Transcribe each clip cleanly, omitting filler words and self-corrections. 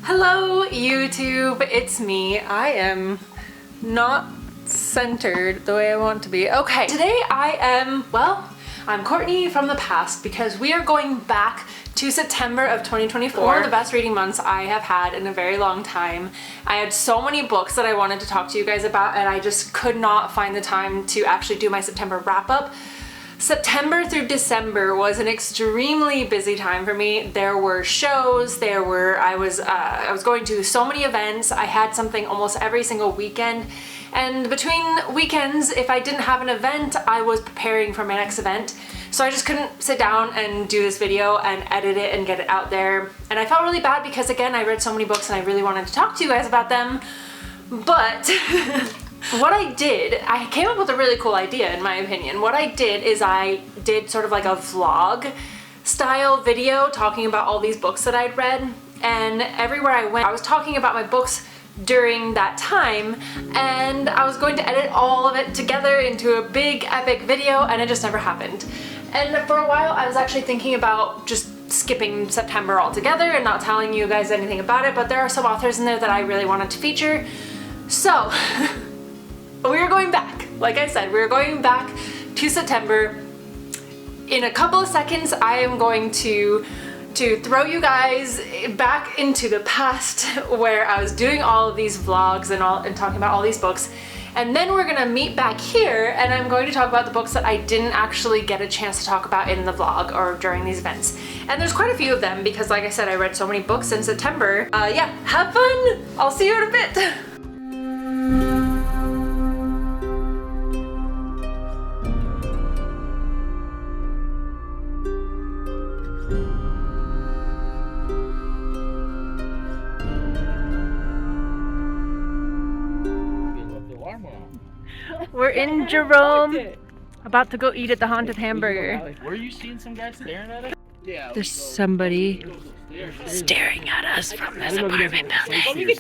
Hello YouTube, it's me. I am not centered the way I want to be. Okay, today I'm Courtney from the past because we are going back to September of 2024. One of the best reading months I have had in a very long time. I had so many books that I wanted to talk to you guys about and I just could not find the time to actually do my September wrap up. September through December was an extremely busy time for me. There were shows, I was going to so many events. I had something almost every single weekend. And between weekends, if I didn't have an event, I was preparing for my next event. So I just couldn't sit down and do this video and edit it and get it out there. And I felt really bad because again, I read so many books and I really wanted to talk to you guys about them. But what I did, I came up with a really cool idea in my opinion. What I did is I did sort of like a vlog style video talking about all these books that I'd read. And everywhere I went, I was talking about my books during that time, and I was going to edit all of it together into a big epic video, and it just never happened. And for a while I was actually thinking about just skipping September altogether and not telling you guys anything about it, but there are some authors in there that I really wanted to feature. So we're going back. Like I said, we're going back to September. In a couple of seconds I am going to throw you guys back into the past where I was doing all of these vlogs and talking about all these books. And then we're gonna meet back here and I'm going to talk about the books that I didn't actually get a chance to talk about in the vlog or during these events. And there's quite a few of them because like I said, I read so many books in September. Yeah, have fun! I'll see you in a bit. We're in Jerome, about to go eat at the Haunted Hamburger. Were you seeing some guy staring at us? Yeah. There's somebody staring at us from this apartment building.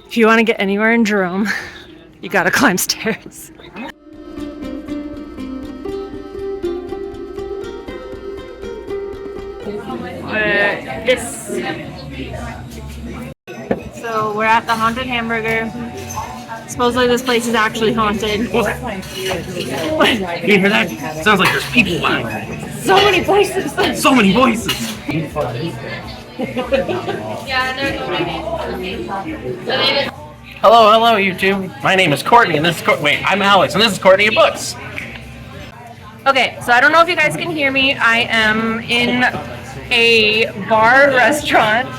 If you want to get anywhere in Jerome, you gotta climb stairs. So we're at the Haunted Hamburger. Supposedly this place is actually haunted. You hear that? Sounds like there's people behind. So many voices! So many voices! Hello YouTube. My name is Courtney and this is I'm Alex and this is Courtney of Books. Okay, so I don't know if you guys can hear me. I am in a bar restaurant.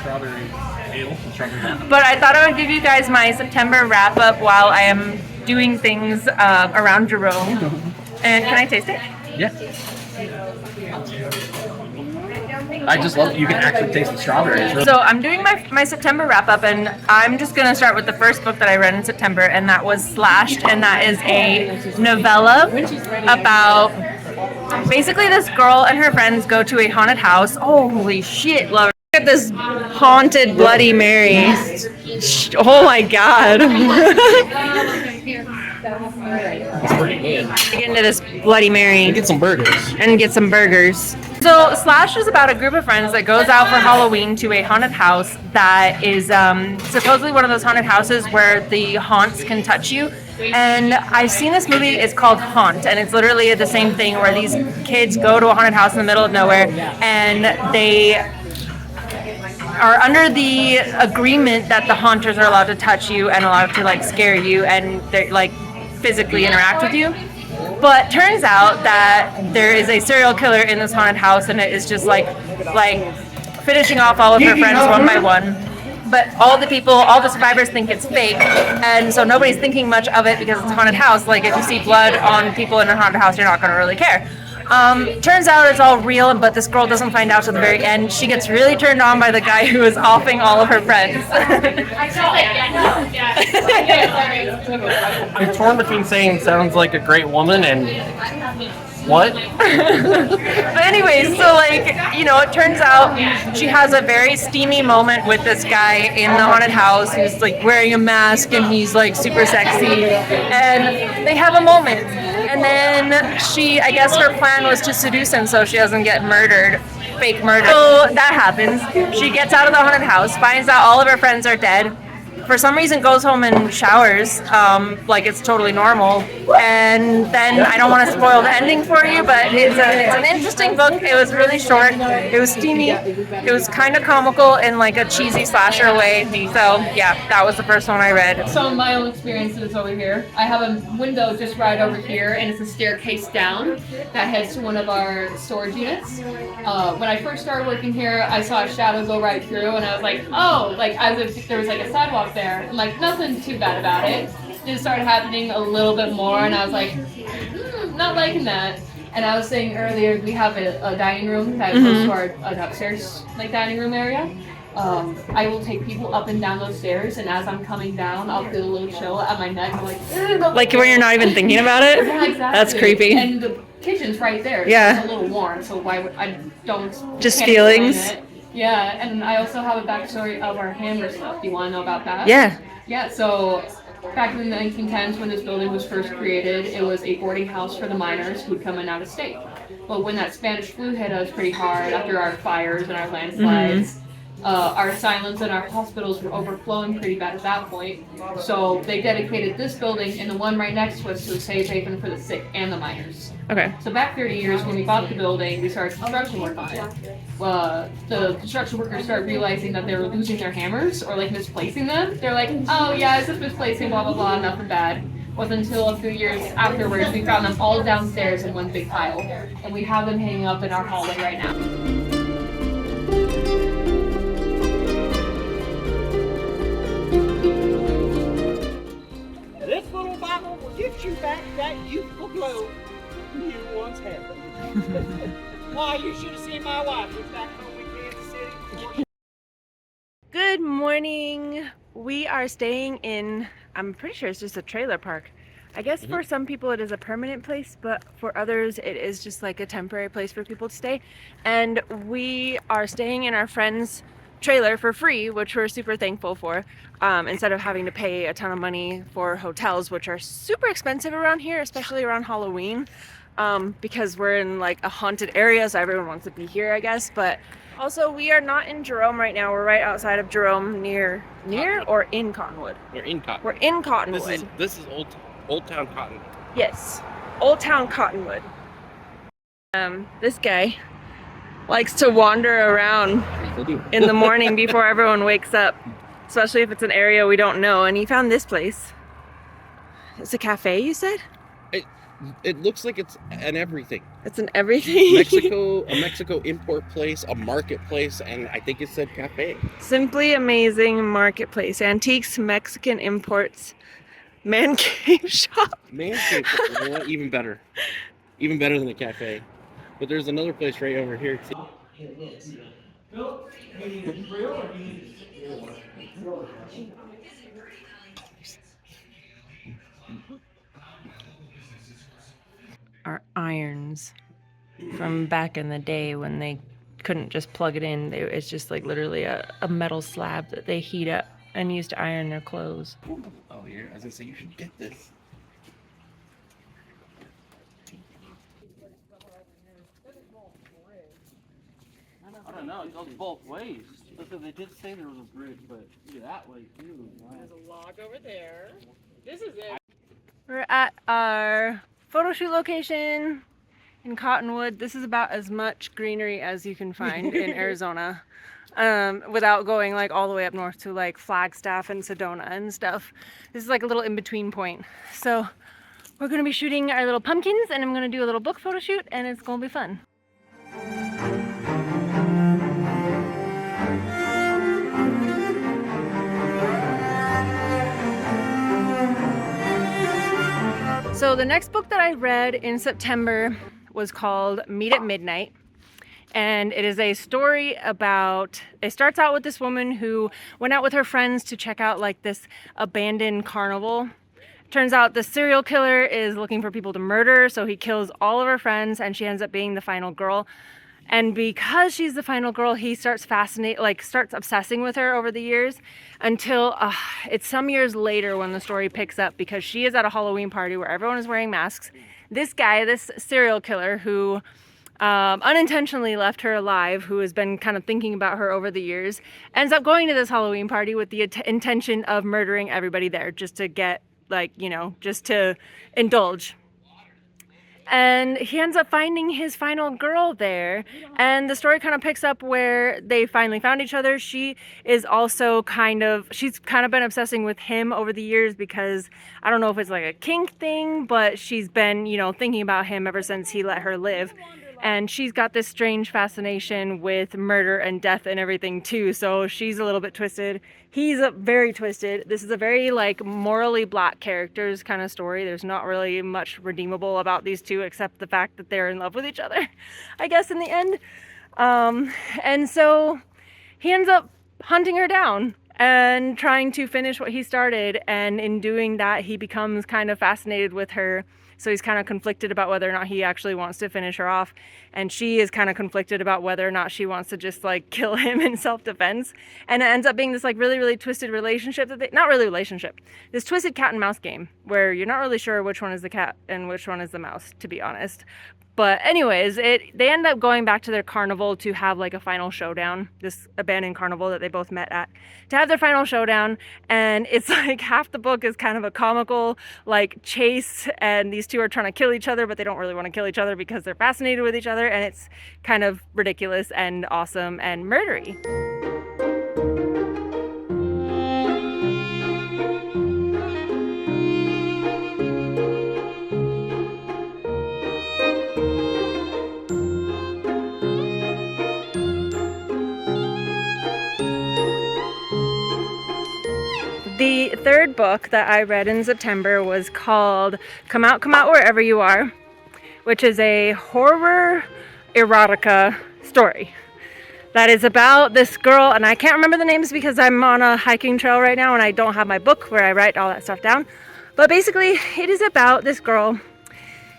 But I thought I would give you guys my September wrap up while I am doing things around Jerome. And can I taste it? Yeah. I just love that you can actually taste the strawberries. So I'm doing my September wrap up and I'm just gonna start with the first book that I read in September, and that was Slashed, and that is a novella about basically this girl and her friends go to a haunted house. Holy shit, love it. Look at this haunted Bloody Mary. Oh my god. It's pretty good. Get into this Bloody Mary. And get some burgers. So Slash is about a group of friends that goes out for Halloween to a haunted house that is supposedly one of those haunted houses where the haunts can touch you. And I've seen this movie, it's called Haunt, and it's literally the same thing where these kids go to a haunted house in the middle of nowhere and they are under the agreement that the haunters are allowed to touch you and allowed to like scare you and they like physically interact with you. But turns out that there is a serial killer in this haunted house and it is just like finishing off all of her friends one by one. But all the survivors think it's fake, and so nobody's thinking much of it because it's a haunted house. Like if you see blood on people in a haunted house, you're not gonna really care. Turns out it's all real, but this girl doesn't find out till the very end. She gets really turned on by the guy who is offing all of her friends. I'm torn between saying sounds like a great woman and What? But anyways, so like, you know, it turns out she has a very steamy moment with this guy in the haunted house who's like wearing a mask and he's like super sexy, and they have a moment. And then she, I guess her plan was to seduce him so she doesn't get murdered, fake murder. So that happens. She gets out of the haunted house, finds out all of her friends are dead. For some reason goes home and showers, like it's totally normal. And then I don't want to spoil the ending for you, but it's an interesting book. It was really short. It was steamy. It was kind of comical in like a cheesy slasher way. So yeah, that was the first one I read. Some of my own experiences over here. I have a window just right over here, and it's a staircase down that heads to one of our storage units. When I first started working here, I saw a shadow go right through, and I was like, oh, like as if there was like a sidewalk there, and like nothing too bad about it. It started happening a little bit more, and I was like, not liking that. And I was saying earlier, we have a dining room that goes to our upstairs like dining room area. I will take people up and down those stairs, and as I'm coming down, I'll feel a little chill at my neck. I'm like when you're not even thinking about it? Yeah, exactly. That's creepy. And the kitchen's right there. Yeah. So it's a little warm, so why would I don't Just can't feelings. explain it. Yeah, and I also have a backstory of our hammer stuff. Do you want to know about that? Yeah. Yeah, so back in the 1910s when this building was first created, it was a boarding house for the miners who'd come in out of state. But when that Spanish flu hit us pretty hard after our fires and our landslides, our asylums and our hospitals were overflowing pretty bad at that point. So they dedicated this building and the one right next to us to a safe haven for the sick and the miners. Okay. So back 30 years, when we bought the building, we started construction work on it. The construction workers started realizing that they were losing their hammers or like misplacing them. They're like, oh yeah, it's just misplacing, blah blah blah, nothing bad. Wasn't until a few years afterwards we found them all downstairs in one big pile, and we have them hanging up in our hallway right now. This little bottle will get you back that youthful glow you once had. Why, you should have seen my wife who's back home in Kansas City. Good morning. We are staying in, I'm pretty sure it's just a trailer park. I guess for some people it is a permanent place, but for others it is just like a temporary place for people to stay. And we are staying in our friend's trailer for free, which we're super thankful for, instead of having to pay a ton of money for hotels, which are super expensive around here, especially around Halloween, because we're in like a haunted area, so everyone wants to be here, I guess. But also, we are not in Jerome right now. We're right outside of Jerome, near or in Cottonwood. We're in Cottonwood. We're in Cottonwood. This is Old Town Cottonwood. Yes, Old Town Cottonwood. This guy likes to wander around in the morning before everyone wakes up, especially if it's an area we don't know. And he found this place. It's a cafe, you said? It looks like it's an everything. It's an everything. A Mexico import place, a marketplace, and I think it said cafe. Simply amazing marketplace. Antiques, Mexican imports, man cave shop. Man cave shop, even better. Even better than a cafe. But there's another place right over here too. Our irons from back in the day when they couldn't just plug it in. It's just like literally a metal slab that they heat up and use to iron their clothes. Oh, here, I was gonna say you should get this. I don't know, it goes both ways. Because they did say there was a bridge, but that way too. There's a log over there. This is it. We're at our photo shoot location in Cottonwood. This is about as much greenery as you can find in Arizona, without going like all the way up north to like Flagstaff and Sedona and stuff. This is like a little in-between point. So we're gonna be shooting our little pumpkins, and I'm gonna do a little book photo shoot, and it's gonna be fun. So the next book that I read in September was called Meet at Midnight. And it is a story about, it starts out with this woman who went out with her friends to check out like this abandoned carnival Turns out the serial killer is looking for people to murder, so he kills all of her friends, and she ends up being the final girl. And because she's the final girl, he starts starts obsessing with her over the years until it's some years later when the story picks up, because she is at a Halloween party where everyone is wearing masks. This guy, this serial killer who unintentionally left her alive, who has been kind of thinking about her over the years, ends up going to this Halloween party with the intention of murdering everybody there, just to get, just to indulge. And he ends up finding his final girl there, and the story kind of picks up where they finally found each other. She is also she's kind of been obsessing with him over the years, because I don't know if it's like a kink thing, but she's been, thinking about him ever since he let her live. And she's got this strange fascination with murder and death and everything too. So she's a little bit twisted. He's very twisted. This is a very morally black characters kind of story. There's not really much redeemable about these two except the fact that they're in love with each other, I guess, in the end. And so he ends up hunting her down and trying to finish what he started. And in doing that, he becomes kind of fascinated with her. So he's kind of conflicted about whether or not he actually wants to finish her off. And she is kind of conflicted about whether or not she wants to just kill him in self-defense. And it ends up being this really, really twisted relationship this twisted cat and mouse game where you're not really sure which one is the cat and which one is the mouse, to be honest. But anyways, they end up going back to their carnival to have a final showdown, this abandoned carnival that they both met at, to have their final showdown. And it's half the book is kind of a comical chase, and these two are trying to kill each other, but they don't really want to kill each other because they're fascinated with each other, and it's kind of ridiculous and awesome and murdery. The third book that I read in September was called Come Out Wherever You Are, which is a horror erotica story that is about this girl, and I can't remember the names because I'm on a hiking trail right now and I don't have my book where I write all that stuff down. But basically, it is about this girl,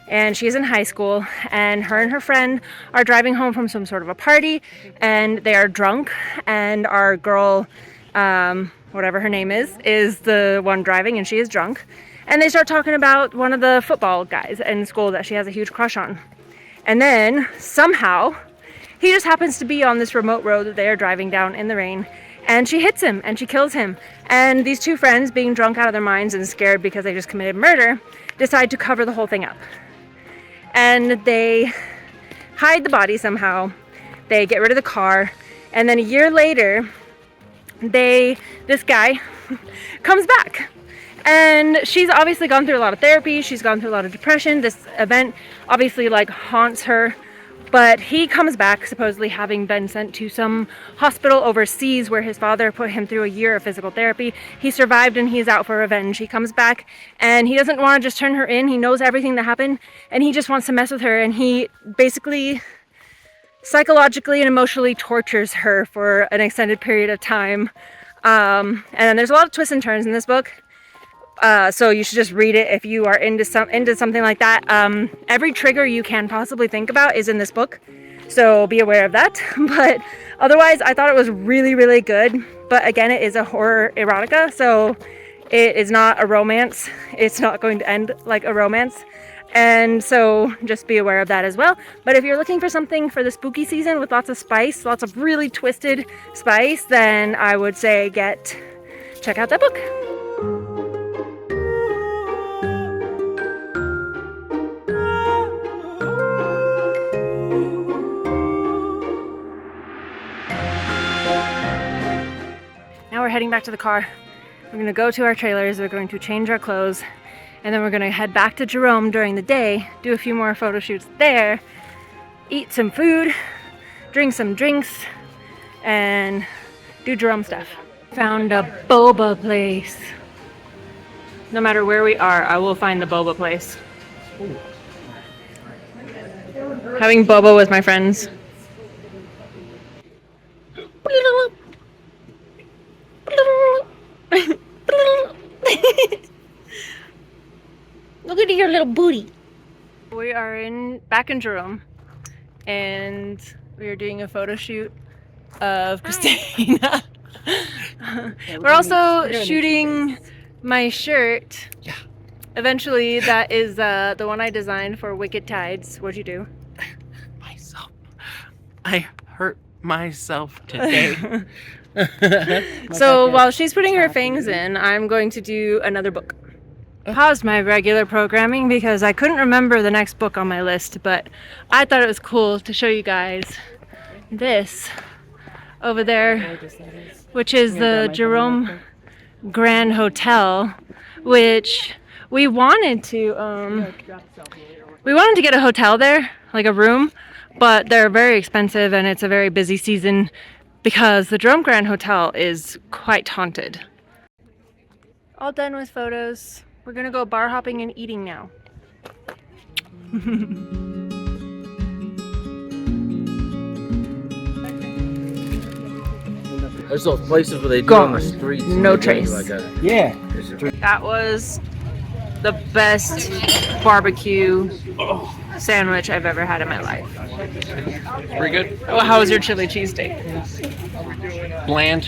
and she's in high school, and her and her friend are driving home from some sort of a party, and they are drunk, and our girl, whatever her name is the one driving, and she is drunk. And they start talking about one of the football guys in school that she has a huge crush on. And then somehow he just happens to be on this remote road that they are driving down in the rain, and she hits him and she kills him. And these two friends, being drunk out of their minds and scared because they just committed murder, decide to cover the whole thing up. And they hide the body somehow. They get rid of the car, and then a year later, this guy comes back, and she's obviously gone through a lot of therapy. She's gone through a lot of depression. This event obviously haunts her, but he comes back supposedly having been sent to some hospital overseas where his father put him through a year of physical therapy. He survived, and he's out for revenge. He comes back, and he doesn't want to just turn her in. He knows everything that happened, and he just wants to mess with her, and he basically psychologically and emotionally tortures her for an extended period of time. And then there's a lot of twists and turns in this book. So you should just read it if you are into something like that. Every trigger you can possibly think about is in this book, so be aware of that. But otherwise, I thought it was really, really good. But again, it is a horror erotica, so it is not a romance. It's not going to end like a romance. And so just be aware of that as well. But if you're looking for something for the spooky season with lots of spice, lots of really twisted spice, then I would say check out that book. Now we're heading back to the car. We're going to go to our trailers. We're going to change our clothes. And then we're going to head back to Jerome during the day, do a few more photo shoots there, eat some food, drink some drinks, and do Jerome stuff. Found a boba place. No matter where we are, I will find the boba place. Ooh. Having boba with my friends. are back in Jerome, and we are doing a photo shoot of Christina. We're also shooting my shirt. Yeah. Eventually, that is the one I designed for Wicked Tides. What'd you do? I hurt myself today. So while she's putting her fangs in, I'm going to do another book. Paused my regular programming because I couldn't remember the next book on my list, but I thought it was cool to show you guys this over there, which is the Jerome Grand Hotel, which we wanted to get a hotel there, like a room, but they're very expensive and it's a very busy season because the Jerome Grand Hotel is quite haunted. All done with photos. We're gonna go bar hopping and eating now. There's those places where they do on the streets. No trace. Yeah. That was the best barbecue sandwich I've ever had in my life. Pretty good. Oh, how was your chili cheesesteak? Bland.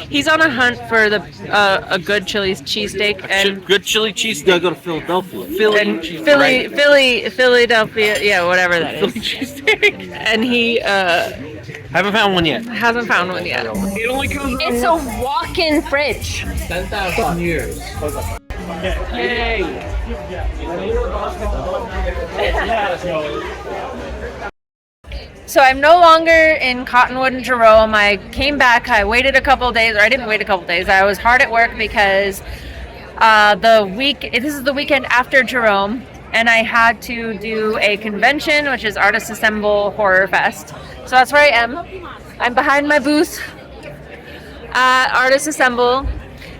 He's on a hunt for a good chili cheesesteak, and Good chili cheese. You gotta go to Philadelphia. Philadelphia, yeah, whatever that Philly is. cheesesteak. And he Haven't found one yet. hasn't found one yet. It only comes It's a walk-in fridge. 10,000 years. Yay. So I'm no longer in Cottonwood and Jerome. I came back. I waited a couple days, or I didn't wait a couple days. I was hard at work because this is the weekend after Jerome, and I had to do a convention, which is Artists Assemble Horror Fest. So that's where I am. I'm behind my booth at Artists Assemble.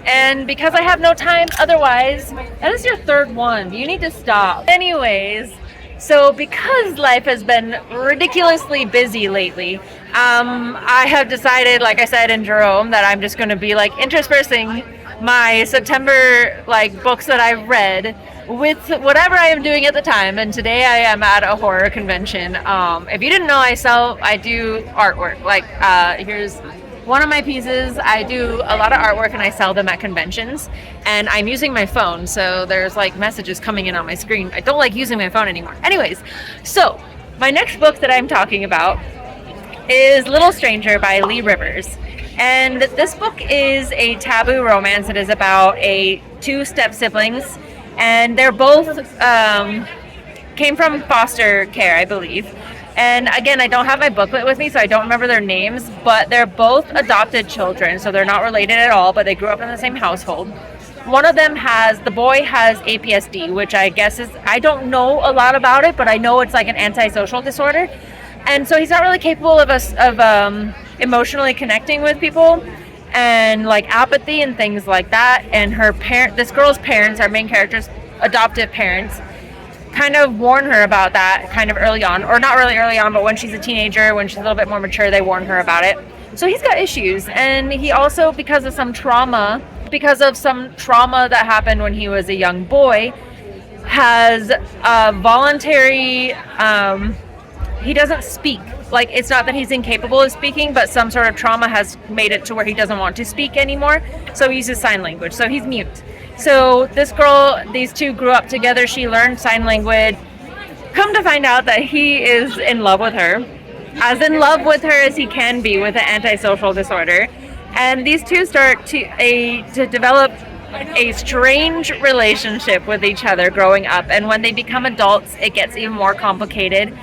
And because I have no time otherwise, that is your third one. You need to stop. Anyways, so because life has been ridiculously busy lately, I have decided, like I said in Jerome, that I'm just going to be like interspersing my September books that I've read with whatever I am doing at the time. And today I am at a horror convention. If you didn't know, I do artwork. Here's one of my pieces. I do a lot of artwork and I sell them at conventions, and I'm using my phone, so there's messages coming in on my screen. I don't like using my phone anymore. Anyways, so my next book that I'm talking about is Little Stranger by Leigh Rivers. And this book is a taboo romance. It is about two step siblings, and they're both came from foster care, I believe. And again, I don't have my booklet with me, so I don't remember their names, but they're both adopted children, so they're not related at all, but they grew up in the same household. One of them the boy has APSD, which I guess I don't know a lot about it, but I know it's like an antisocial disorder. And so he's not really capable of emotionally connecting with people, and apathy and things like that. And this girl's parents, our main character's adoptive parents, kind of warn her about that kind of early on, or not really early on, but when she's a teenager, when she's a little bit more mature, they warn her about it. So he's got issues, and he also, because of some trauma that happened when he was a young boy, has a voluntary, he doesn't speak. It's not that he's incapable of speaking, but some sort of trauma has made it to where he doesn't want to speak anymore, so he uses sign language, so he's mute. So these two grew up together. She learned sign language. Come to find out that he is in love with her, as in love with her as he can be with an antisocial disorder. And these two start to develop a strange relationship with each other growing up. And when they become adults, it gets even more complicated.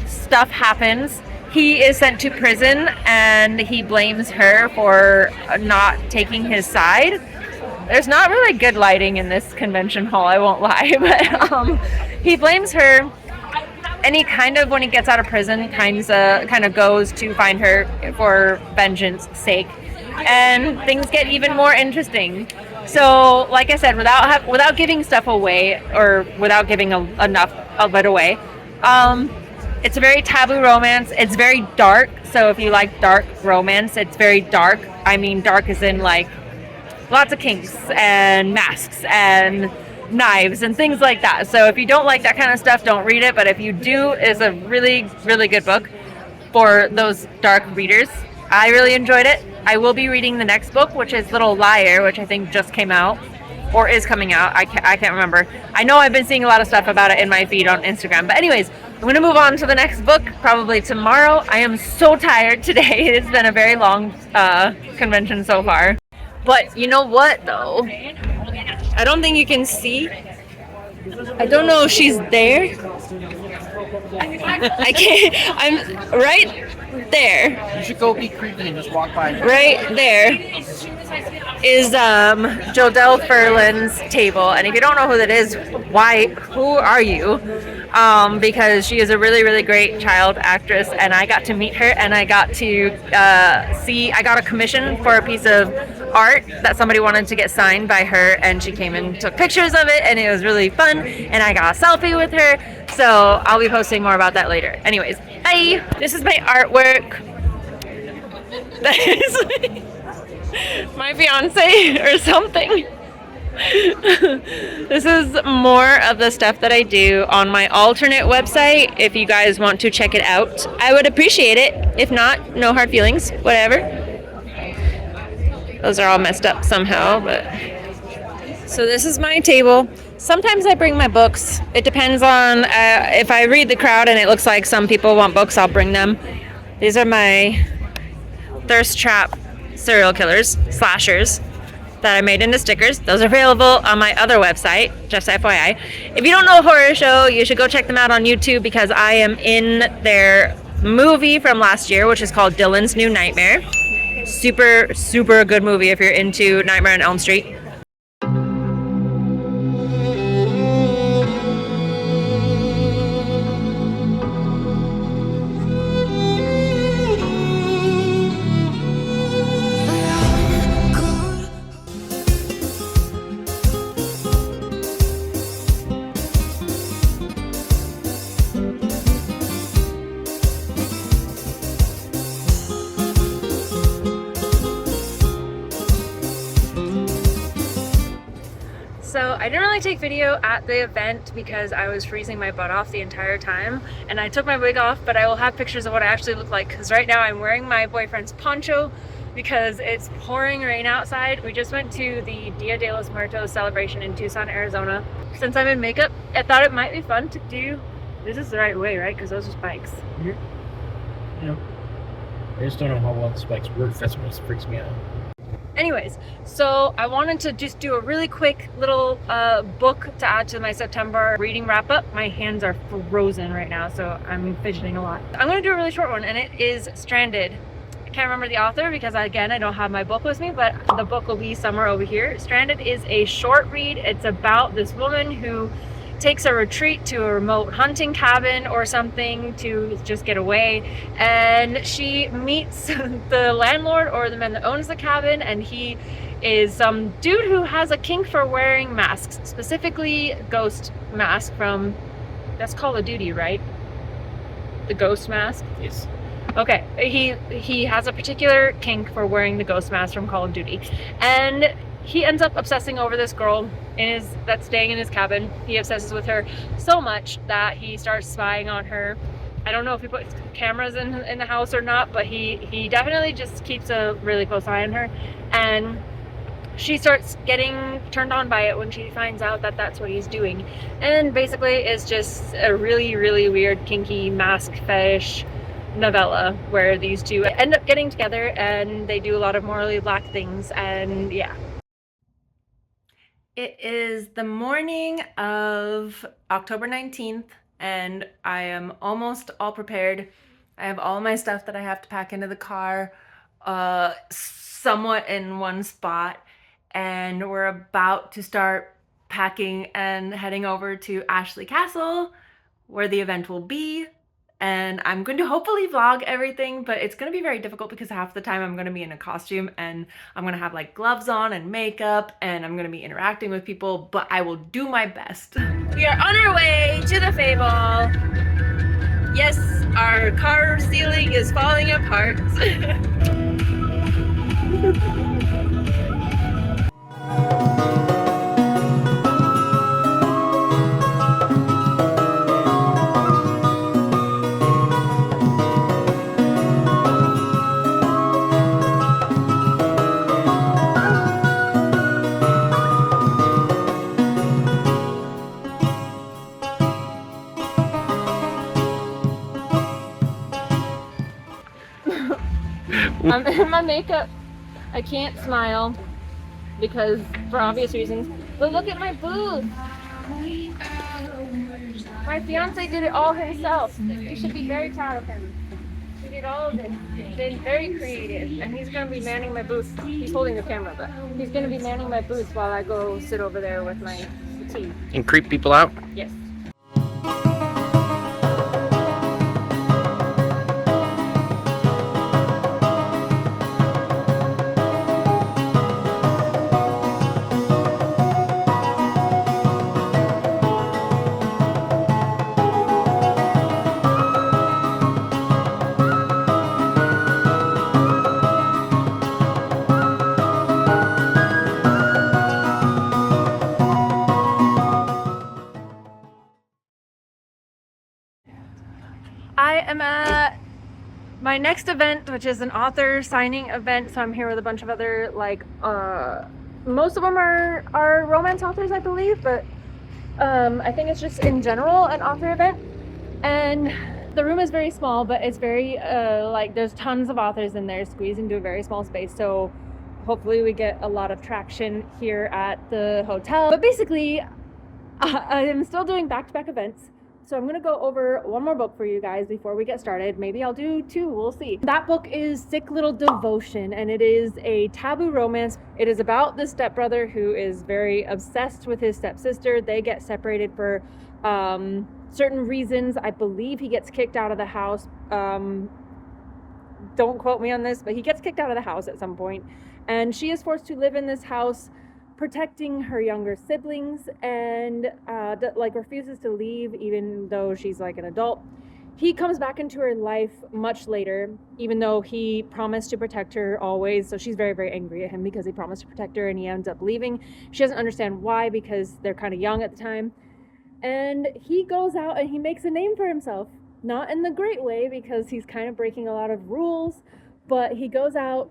Stuff happens. He is sent to prison, and he blames her for not taking his side. There's not really good lighting in this convention hall, I won't lie, but he blames her, and he when he gets out of prison, kind of goes to find her for vengeance sake, and things get even more interesting. So, like I said, without giving stuff away, or without giving enough of it away, it's a very taboo romance. It's very dark, so if you like dark romance, it's very dark. I mean, dark as in lots of kinks and masks and knives and things like that. So if you don't like that kind of stuff, don't read it. But if you do, it's a really, really good book for those dark readers. I really enjoyed it. I will be reading the next book, which is Little Liar, which I think just came out or is coming out. I can't remember. I know I've been seeing a lot of stuff about it in my feed on Instagram. But anyways, I'm going to move on to the next book probably tomorrow. I am so tired today. It's been a very long convention so far. But you know what though? I don't think you can see. I don't know if she's there. I can't. I'm right there. You should go be creepy and just walk by. Right there is Jodelle Ferland's table, and if you don't know who that is, who are you? Because she is a really, really great child actress, and I got to meet her, and I got to I got a commission for a piece of art that somebody wanted to get signed by her, and she came and took pictures of it, and it was really fun, and I got a selfie with her, so I'll be posting more about that later. Anyways, hi! This is my artwork. That is my fiance or something. This is more of the stuff that I do on my alternate website. If you guys want to check it out, I would appreciate it. If not, no hard feelings, whatever. Those are all messed up somehow, but so this is my table. Sometimes I bring my books. It depends on if I read the crowd and it looks like some people want books, I'll bring them. These are my thirst trap serial killers, slashers, that I made into stickers. Those are available on my other website, just FYI. If you don't know Horror Show, you should go check them out on YouTube because I am in their movie from last year, which is called Dylan's New Nightmare. Super, super good movie if you're into Nightmare on Elm Street. So I didn't really take video at the event because I was freezing my butt off the entire time, and I took my wig off, but I will have pictures of what I actually look like because right now I'm wearing my boyfriend's poncho because it's pouring rain outside. We just went to the Dia de los Muertos celebration in Tucson, Arizona. Since I'm in makeup, I thought it might be fun to do. This is the right way, right? Because those are spikes. You know, I just don't know how well the spikes work. That's what freaks me out. Anyways, so I wanted to just do a really quick little book to add to my September reading wrap up. My hands are frozen right now, so I'm fidgeting a lot. I'm going to do a really short one, and it is Stranded. I can't remember the author because, again, I don't have my book with me, but the book will be somewhere over here. Stranded is a short read. It's about this woman who takes a retreat to a remote hunting cabin or something to just get away, and she meets the landlord or the man that owns the cabin, and he is some dude who has a kink for wearing masks, specifically ghost mask from, that's Call of Duty, right? The ghost mask? Yes. Okay, he has a particular kink for wearing the ghost mask from Call of Duty, and he ends up obsessing over this girl that's staying in his cabin. He obsesses with her so much that he starts spying on her. I don't know if he puts cameras in the house or not, but he definitely just keeps a really close eye on her. And she starts getting turned on by it when she finds out that that's what he's doing. And basically it's just a really, really weird, kinky mask fetish novella where these two end up getting together and they do a lot of morally black things, and yeah. It is the morning of October 19th, and I am almost all prepared. I have all my stuff that I have to pack into the car, somewhat in one spot, and we're about to start packing and heading over to Ashley Castle, where the event will be. And I'm going to hopefully vlog everything, but it's going to be very difficult because half the time I'm going to be in a costume and I'm going to have like gloves on and makeup and I'm going to be interacting with people, but I will do my best. We are on our way to the Fable. Yes, our car ceiling is falling apart. I'm in my makeup. I can't smile because for obvious reasons. But look at my boobs. My fiance did it all himself. You should be very proud of him. He did all of this. He's been very creative, and he's gonna be manning my booth. He's holding the camera, but he's gonna be manning my booth while I go sit over there with my tea. And creep people out? Yes. I am at my next event, which is an author signing event. So I'm here with a bunch of other, like, most of them are romance authors, I believe, but I think it's just in general an author event. And the room is very small, but it's very, like, there's tons of authors in there squeezed into a very small space. So hopefully we get a lot of traction here at the hotel. But basically, I am still doing back-to-back events. So I'm gonna go over one more book for you guys before we get started. Maybe I'll do two, we'll see. That book is Sick Little Devotion, and it is a taboo romance. It is about the stepbrother who is very obsessed with his stepsister. They get separated for certain reasons. I believe he gets kicked out of the house. Don't quote me on this, but he gets kicked out of the house at some point. And she is forced to live in this house protecting her younger siblings, and like refuses to leave even though she's like an adult. He comes back into her life much later, even though he promised to protect her always. So she's very, very angry at him because he promised to protect her and he ends up leaving. She doesn't understand why because they're kind of young at the time. And he goes out and he makes a name for himself. Not in the great way because he's kind of breaking a lot of rules, but he goes out,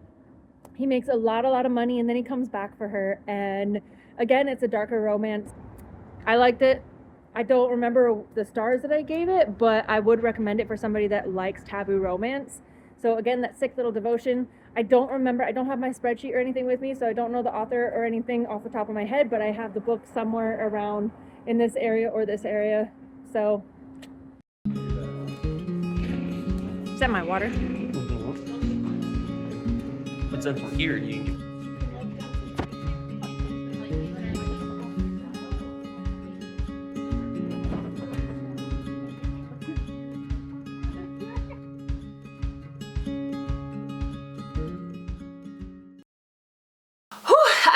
he makes a lot of money, and then he comes back for her. And again, it's a darker romance. I liked it. I don't remember the stars that I gave it, but I would recommend it for somebody that likes taboo romance. So again, that Sick Little Devotion. I don't remember, I don't have my spreadsheet or anything with me, so I don't know the author or anything off the top of my head, but I have the book somewhere around in this area or this area. So, is that my water? What's up here? You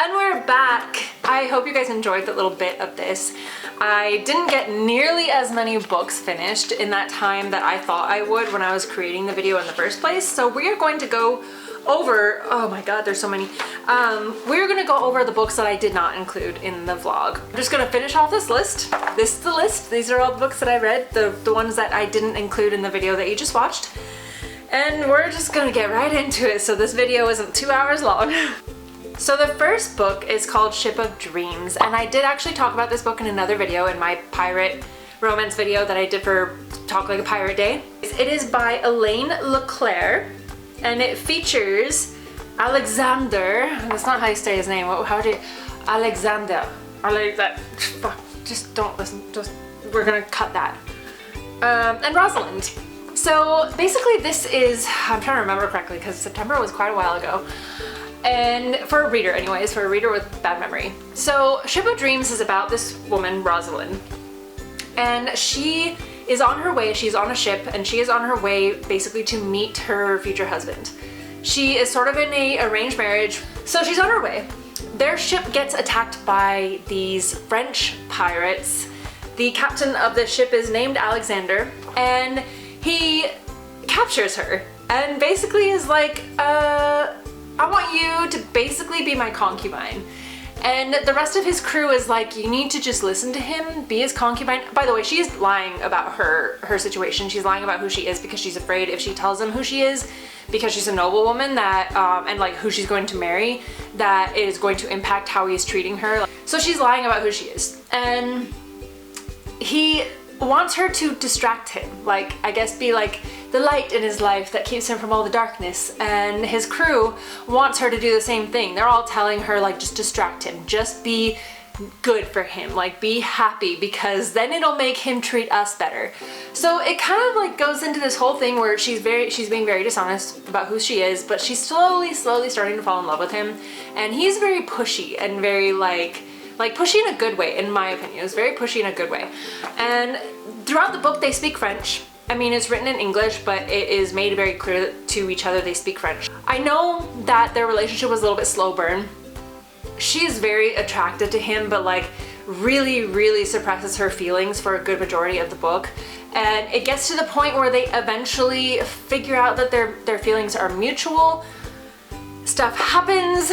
And we're back. I hope you guys enjoyed that little bit of this. I didn't get nearly as many books finished in that time that I thought I would when I was creating the video in the first place. So we are going to go over, oh my god, there's so many. We're gonna go over the books that I did not include in the vlog. I'm just gonna finish off this list. This is the list. These are all the books that I read, the ones that I didn't include in the video that you just watched. And we're just gonna get right into it so this video isn't 2 hours long. So the first book is called Ship of Dreams, and I did actually talk about this book in another video, in my pirate romance video that I did for Talk Like a Pirate Day. It is by Elaine Leclaire, and it features Alexander. That's not how you say his name. How do you? Alexander. Just don't listen. We're gonna cut that. And Rosalind. So basically this is, I'm trying to remember correctly because September was quite a while ago. And for a reader anyways, for a reader with bad memory. So Ship of Dreams is about this woman, Rosalind. And she is on her way, she's on a ship, and she is on her way basically to meet her future husband. She is sort of in a arranged marriage, so she's on her way. Their ship gets attacked by these French pirates. The captain of the ship is named Alexander, and he captures her and basically is like, I want you to basically be my concubine. And the rest of his crew is like, you need to just listen to him, be his concubine. By the way, she's lying about her situation. She's lying about who she is because she's afraid if she tells him who she is, because she's a noblewoman that, and like who she's going to marry, that is going to impact how he's treating her. So she's lying about who she is. And he wants her to distract him, like I guess be like the light in his life that keeps him from all the darkness, and his crew wants her to do the same thing. They're all telling her like just distract him, just be good for him, like be happy, because then it'll make him treat us better. So it kind of like goes into this whole thing where she's being very dishonest about who she is, but she's slowly starting to fall in love with him, and he's very pushy and very like pushy in a good way, in my opinion. It was very pushy in a good way. And throughout the book they speak French. I mean, it's written in English, but it is made very clear to each other they speak French. I know that their relationship was a little bit slow burn. She is very attracted to him, but like really suppresses her feelings for a good majority of the book. And it gets to the point where they eventually figure out that their feelings are mutual. Stuff happens.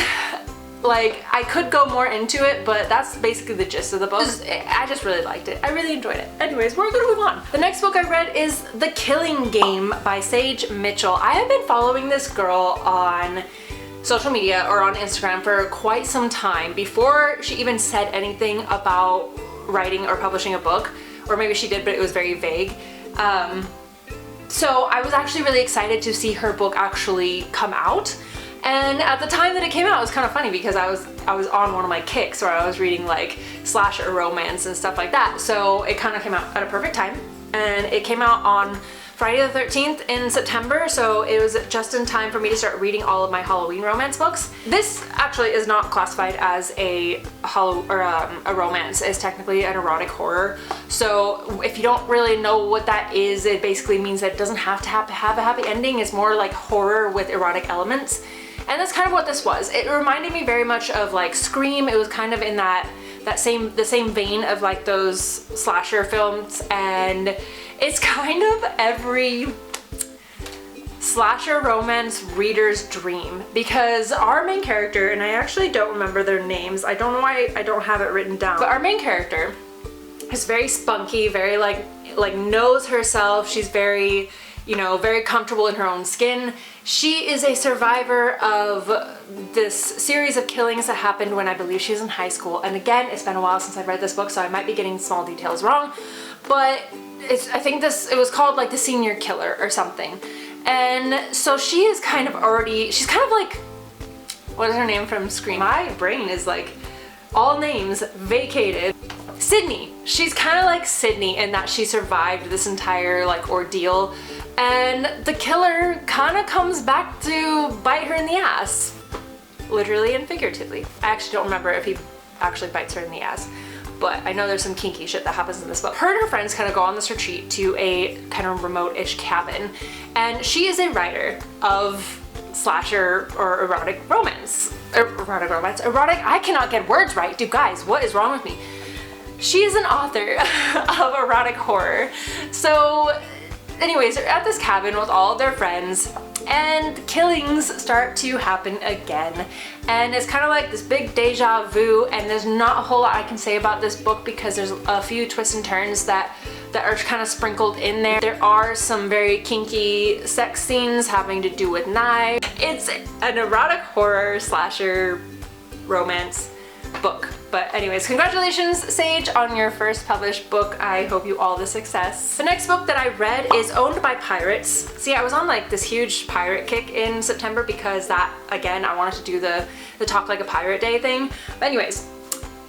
Like, I could go more into it, but that's basically the gist of the book. I just really liked it. I really enjoyed it. Anyways, we're gonna move on. The next book I read is The Killing Game by Sage Mitchell. I have been following this girl on social media or on Instagram for quite some time, before she even said anything about writing or publishing a book. Or maybe she did, but it was very vague. So I was actually really excited to see her book actually come out. And at the time that it came out, it was kind of funny because I was on one of my kicks where I was reading like slasher romance and stuff like that. So it kind of came out at a perfect time, and it came out on Friday the 13th in September, so it was just in time for me to start reading all of my Halloween romance books. This actually is not classified as a romance. It's technically an erotic horror. So if you don't really know what that is, it basically means that it doesn't have to have a happy ending. It's more like horror with erotic elements. And that's kind of what this was. It reminded me very much of like Scream. It was kind of in the same vein of like those slasher films, and it's kind of every slasher romance reader's dream, because our main character, and I actually don't remember their names, I don't know why I don't have it written down, but our main character is very spunky, very like knows herself. She's very, you know, very comfortable in her own skin. She is a survivor of this series of killings that happened when I believe she was in high school. And again, it's been a while since I've read this book, so I might be getting small details wrong, but I think it was called like The Senior Killer or something. And so she is kind of she's kind of like, what is her name from Scream? My brain is like all names vacated. Sydney. She's kind of like Sydney in that she survived this entire like ordeal, and the killer kind of comes back to bite her in the ass, literally and figuratively. I actually don't remember if he actually bites her in the ass, but I know there's some kinky shit that happens in this book. Her and her friends kind of go on this retreat to a kind of remote-ish cabin, and she is a writer of slasher or erotic romance. I cannot get words right. Dude, guys, what is wrong with me? She is an author of erotic horror. So anyways, they're at this cabin with all of their friends, and killings start to happen again. And it's kind of like this big deja vu, and there's not a whole lot I can say about this book because there's a few twists and turns that are kind of sprinkled in there. There are some very kinky sex scenes having to do with knives. It's an erotic horror slasher romance book. But anyways, congratulations, Sage, on your first published book. I hope you all the success. The next book that I read is Owned by Pirates. See, I was on like this huge pirate kick in September because that, again, I wanted to do the Talk Like a Pirate Day thing. But anyways,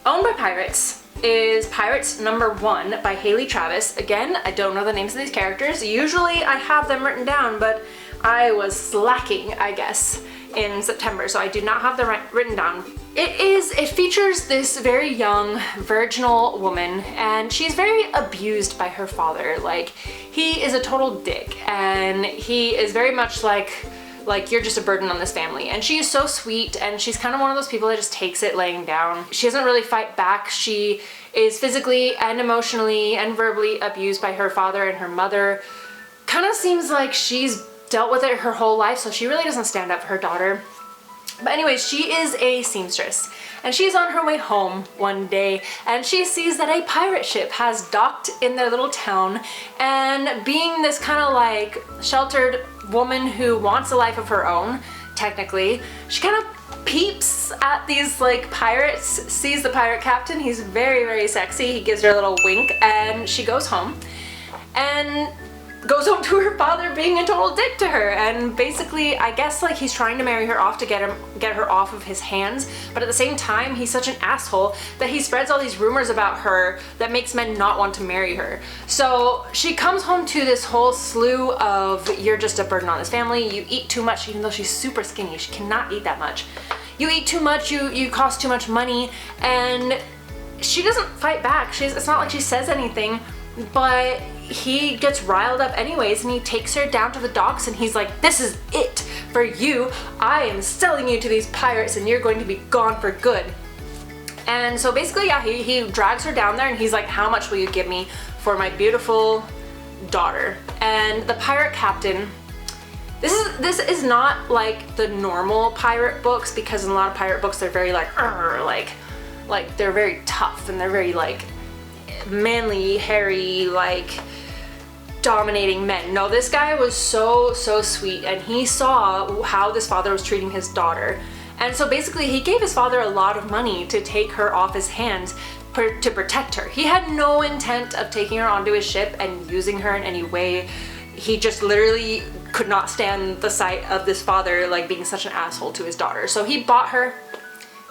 Owned by Pirates is Pirates #1 by Haley Travis. Again, I don't know the names of these characters. Usually I have them written down, but I was slacking, I guess, in September, so I do not have them written down. It features this very young virginal woman, and she's very abused by her father. Like, he is a total dick, and he is very much like you're just a burden on this family. And she is so sweet, and she's kind of one of those people that just takes it laying down. She doesn't really fight back. She is physically and emotionally and verbally abused by her father and her mother. Kind of seems like she's dealt with it her whole life, so she really doesn't stand up for her daughter. But anyways, she is a seamstress, and she's on her way home one day, and she sees that a pirate ship has docked in their little town, and being this kind of like sheltered woman who wants a life of her own, technically. She kind of peeps at these like pirates, sees the pirate captain. He's very, very sexy. He gives her a little wink and she goes home. And goes home to her father being a total dick to her, and basically I guess like he's trying to marry her off to get her off of his hands, but at the same time he's such an asshole that he spreads all these rumors about her that makes men not want to marry her. So she comes home to this whole slew of, you're just a burden on this family, you eat too much, even though she's super skinny, she cannot eat that much. You eat too much, you cost too much money, and she doesn't fight back. It's not like she says anything, but he gets riled up anyways, and he takes her down to the docks and he's like, this is it for you. I am selling you to these pirates and you're going to be gone for good. And so basically, yeah, he drags her down there and he's like, how much will you give me for my beautiful daughter? And the pirate captain, this is not like the normal pirate books, because in a lot of pirate books they're very like they're very tough and they're very like manly, hairy, like dominating men. No, this guy was so sweet, and he saw how this father was treating his daughter, and so basically he gave his father a lot of money to take her off his hands to protect her. He had no intent of taking her onto his ship and using her in any way. He just literally could not stand the sight of this father like being such an asshole to his daughter. So he bought her.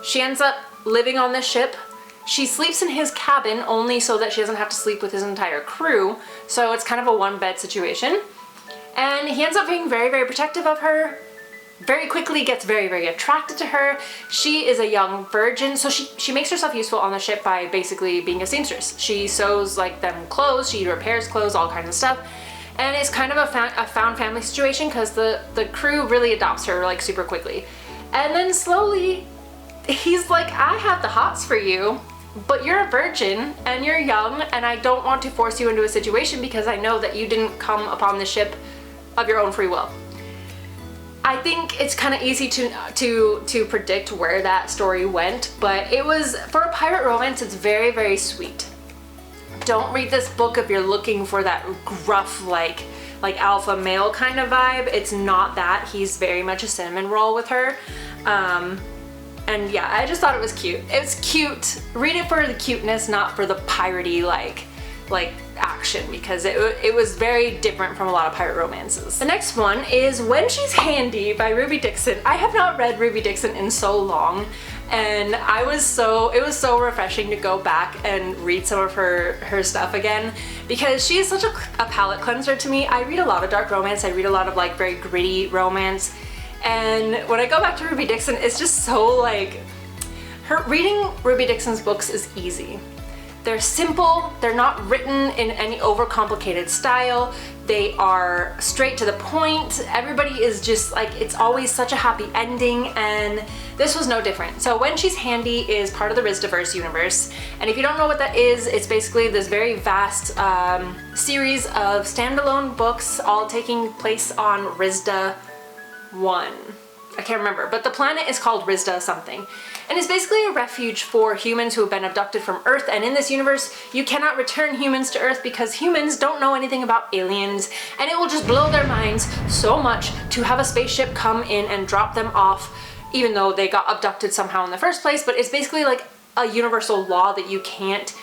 She ends up living on this ship. She sleeps in his cabin only so that she doesn't have to sleep with his entire crew. So it's kind of a one-bed situation. And he ends up being very, very protective of her. Very quickly gets very, very attracted to her. She is a young virgin, so she makes herself useful on the ship by basically being a seamstress. She sews like them clothes, she repairs clothes, all kinds of stuff. And it's kind of a found family situation because the crew really adopts her like super quickly. And then slowly, he's like, I have the hots for you, but you're a virgin and you're young and I don't want to force you into a situation because I know that you didn't come upon the ship of your own free will. I think it's kind of easy to predict where that story went, but it was, for a pirate romance, it's very, very sweet. Don't read this book if you're looking for that gruff, like alpha male kind of vibe. It's not that. He's very much a cinnamon roll with her. And yeah, I just thought it was cute. It was cute. Read it for the cuteness, not for the piratey like action, because it was very different from a lot of pirate romances. The next one is When She's Handy by Ruby Dixon. I have not read Ruby Dixon in so long, and it was so refreshing to go back and read some of her stuff again, because she is such a palate cleanser to me. I read a lot of dark romance, I read a lot of like very gritty romance, and when I go back to Ruby Dixon, it's just so like, reading Ruby Dixon's books is easy. They're simple, they're not written in any overcomplicated style, they are straight to the point, everybody is just like, it's always such a happy ending, and this was no different. So When She's Handy is part of the Rizdaverse universe, and if you don't know what that is, it's basically this very vast series of standalone books all taking place on Rizda 1. I can't remember, but the planet is called Rizda something. And it's basically a refuge for humans who have been abducted from Earth, and in this universe, you cannot return humans to Earth because humans don't know anything about aliens, and it will just blow their minds so much to have a spaceship come in and drop them off, even though they got abducted somehow in the first place. But it's basically like a universal law that you can't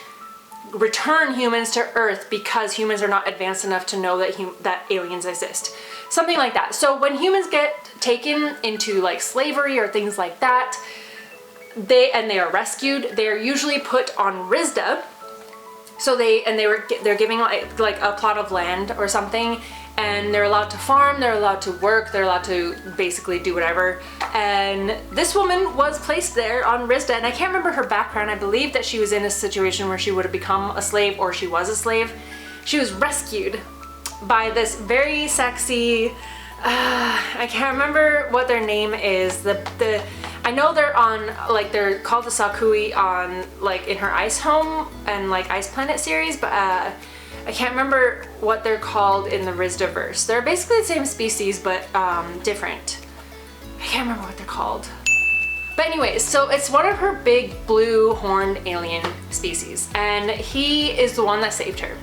return humans to Earth because humans are not advanced enough to know that aliens exist. Something like that. So when humans get taken into like slavery or things like that, they are rescued, they're usually put on Rizda. So they're giving like a plot of land or something, and they're allowed to farm, they're allowed to work, they're allowed to basically do whatever. And this woman was placed there on Rizda, and I can't remember her background. I believe that she was in a situation where she would have become a slave, or she was a slave. She was rescued by this very sexy, I can't remember what their name is. I know they're on, like, they're called the Sakui on, like, in her Ice Home and, like, Ice Planet series, but I can't remember what they're called in the Rizdaverse. They're basically the same species, but different. I can't remember what they're called. But anyways, so it's one of her big blue horned alien species, and he is the one that saved her.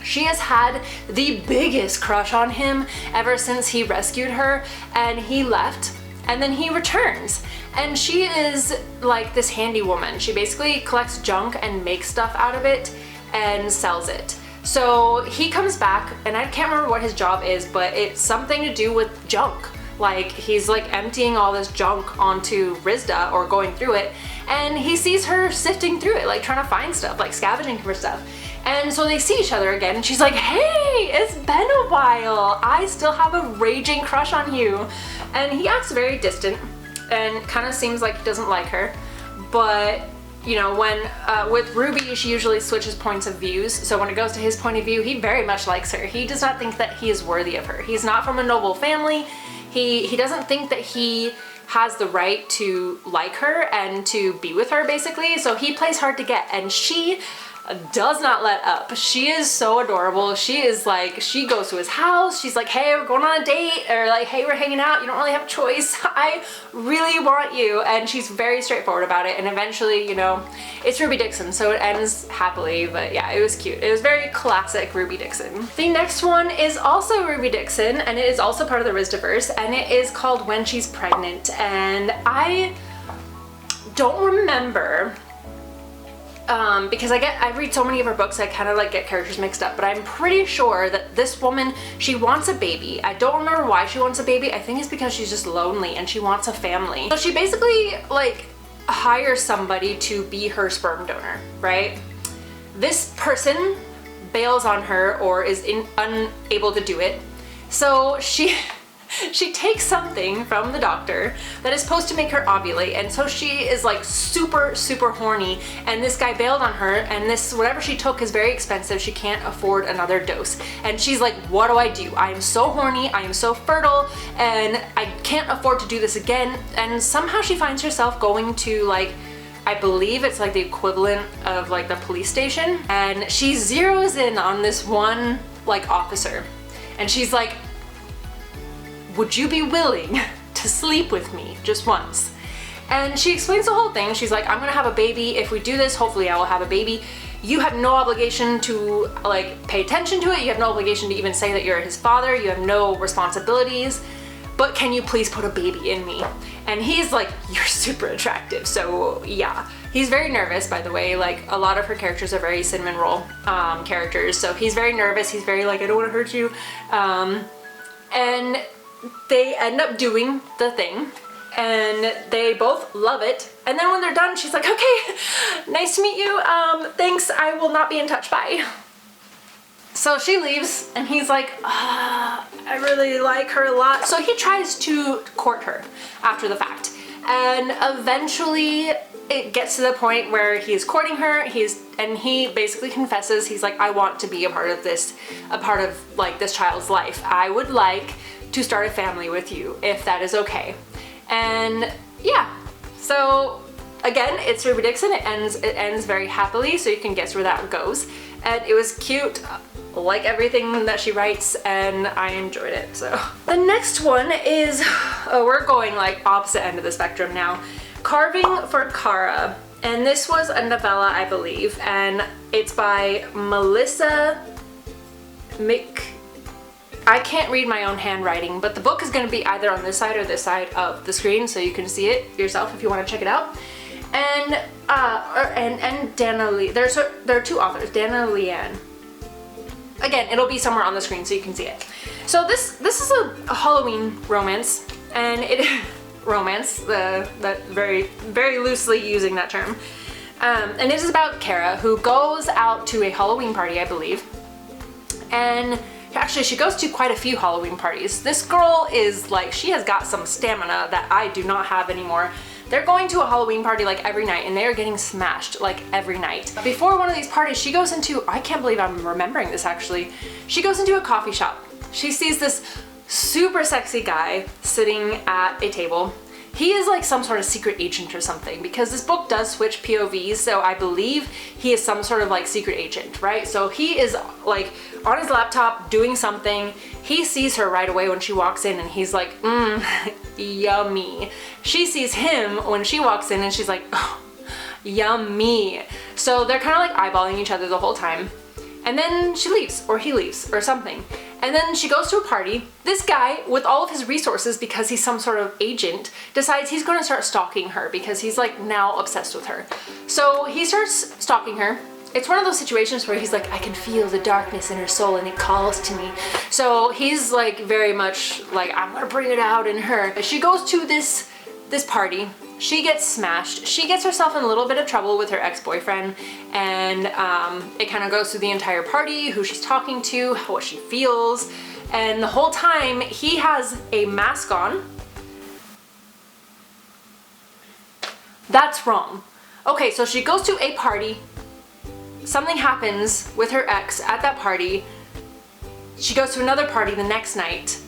She has had the biggest crush on him ever since he rescued her, and he left. and then he returns. And she is like this handy woman. She basically collects junk and makes stuff out of it and sells it. So he comes back, and I can't remember what his job is, but it's something to do with junk. Like, he's like emptying all this junk onto Rizda, or going through it, and he sees her sifting through it, like trying to find stuff, like scavenging for stuff. And so they see each other again, and she's like, hey, it's been a while. I still have a raging crush on you. And he acts very distant and kind of seems like he doesn't like her. But, you know, when with Ruby, she usually switches points of views. So when it goes to his point of view, he very much likes her. He does not think that he is worthy of her. He's not from a noble family. He doesn't think that he has the right to like her and to be with her, basically. So he plays hard to get, and she does not let up. She is so adorable. She is like, she goes to his house. She's like, hey, we're going on a date, or like, hey, we're hanging out. You don't really have a choice. I really want you. And she's very straightforward about it. And eventually, you know, it's Ruby Dixon, so it ends happily. But yeah, it was cute. It was very classic Ruby Dixon. The next one is also Ruby Dixon, and it is also part of the Rizdaverse, and it is called When She's Pregnant. And I don't remember, because I read so many of her books, I kind of like get characters mixed up, but I'm pretty sure that this woman, she wants a baby. I don't remember why she wants a baby. I think it's because she's just lonely and she wants a family. So she basically like hires somebody to be her sperm donor, right? This person bails on her or is unable to do it. So she takes something from the doctor that is supposed to make her ovulate, and so she is like super horny, and this guy bailed on her, and this whatever she took is very expensive. She can't afford another dose, and she's like, what do I do? I am so horny, I am so fertile, and I can't afford to do this again. And somehow she finds herself going to, like, I believe it's like the equivalent of like the police station, and she zeroes in on this one like officer, and she's like, would you be willing to sleep with me just once? And she explains the whole thing. She's like, I'm gonna have a baby. If we do this, hopefully I will have a baby. You have no obligation to like pay attention to it. You have no obligation to even say that you're his father. You have no responsibilities, but can you please put a baby in me? And he's like, you're super attractive. So yeah, he's very nervous, by the way. Like, a lot of her characters are very cinnamon roll characters. So he's very nervous. He's very like, I don't wanna hurt you. And they end up doing the thing, and they both love it. And then when they're done, she's like, okay, nice to meet you. Thanks, I will not be in touch, bye. So she leaves, and he's like, I really like her a lot. So he tries to court her after the fact. And eventually it gets to the point where he's courting her, and he basically confesses, he's like, I want to be a part of this like this child's life. I would like to start a family with you, if that is okay. And yeah, so again, it's Ruby Dixon. It ends very happily, so you can guess where that goes. And it was cute, like everything that she writes, and I enjoyed it. So the next one is, we're going like opposite end of the spectrum now. Carving for Cara, and this was a novella, I believe, and it's by Melissa I can't read my own handwriting, but the book is going to be either on this side or this side of the screen, so you can see it yourself if you want to check it out. And Dana Leigh. There are two authors, Dana and Leeann. Again, it'll be somewhere on the screen so you can see it. So this is a Halloween romance, and that very loosely using that term. And it is about Cara, who goes out to a Halloween party, I believe, and actually she goes to quite a few Halloween parties. This girl is like, she has got some stamina that I do not have anymore. They're going to a Halloween party like every night, and they are getting smashed like every night. Before one of these parties, she goes into, I can't believe I'm remembering this actually, she goes into a coffee shop. She sees this super sexy guy sitting at a table. He is like some sort of secret agent or something, because this book does switch POVs, so I believe he is some sort of like secret agent, right? So he is like on his laptop doing something. He sees her right away when she walks in, and he's like, yummy. She sees him when she walks in, and she's like, oh, yummy. So they're kind of like eyeballing each other the whole time. And then she leaves, or he leaves, or something. And then she goes to a party. This guy, with all of his resources, because he's some sort of agent, decides he's gonna start stalking her because he's like now obsessed with her. So he starts stalking her. It's one of those situations where he's like, I can feel the darkness in her soul and it calls to me. So he's like very much like, I'm gonna bring it out in her. She goes to this party. She gets smashed. She gets herself in a little bit of trouble with her ex-boyfriend, and it kind of goes through the entire party, who she's talking to, what she feels, and the whole time he has a mask on. That's wrong. Okay, so she goes to a party. Something happens with her ex at that party. She goes to another party the next night.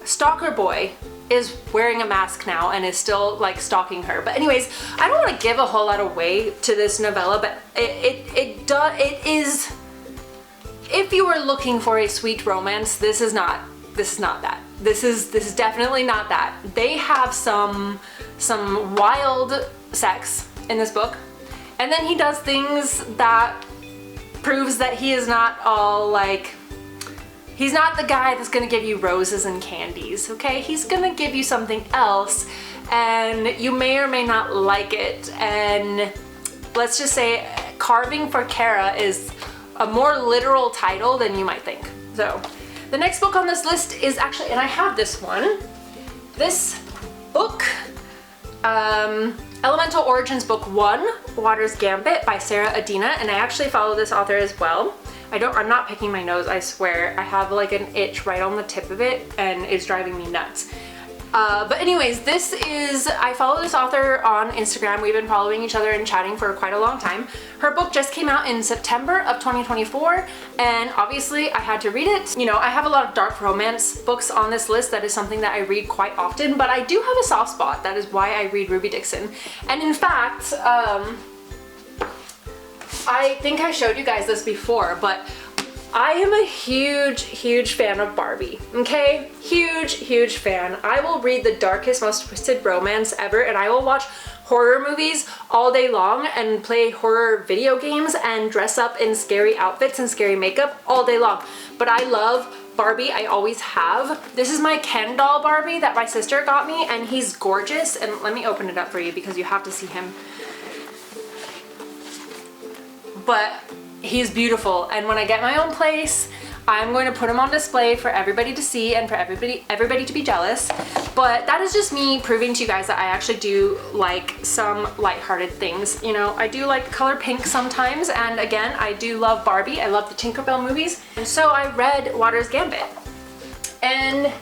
Stalker boy is wearing a mask now and is still like stalking her. But anyways, I don't want to give a whole lot away to this novella, but it is, if you were looking for a sweet romance, this is not that. This is definitely not that. They have some wild sex in this book, and then he does things that proves that he is not all like, he's not the guy that's gonna give you roses and candies, okay? He's gonna give you something else, and you may or may not like it. And let's just say Carving for Cara is a more literal title than you might think. So the next book on this list is actually, and I have this one, this book, Elemental Origins Book 1, Water's Gambit by Adina, and I actually follow this author as well. I'm not picking my nose, I swear. I have like an itch right on the tip of it and it's driving me nuts. But anyways, I follow this author on Instagram. We've been following each other and chatting for quite a long time. Her book just came out in September of 2024, and obviously I had to read it. You know, I have a lot of dark romance books on this list. That is something that I read quite often, but I do have a soft spot. That is why I read Ruby Dixon. And in fact, I think I showed you guys this before, but I am a huge fan of Barbie, okay? Huge fan. I will read the darkest, most twisted romance ever, and I will watch horror movies all day long and play horror video games and dress up in scary outfits and scary makeup all day long. But I love Barbie, I always have. This is my Ken doll Barbie that my sister got me, and he's gorgeous. And let me open it up for you because you have to see him. But he's beautiful, and when I get my own place, I'm going to put him on display for everybody to see and for everybody to be jealous. But that is just me proving to you guys that I actually do like some lighthearted things. You know, I do like the color pink sometimes, and again, I do love Barbie. I love the Tinkerbell movies. And so I read Water's Gambit. And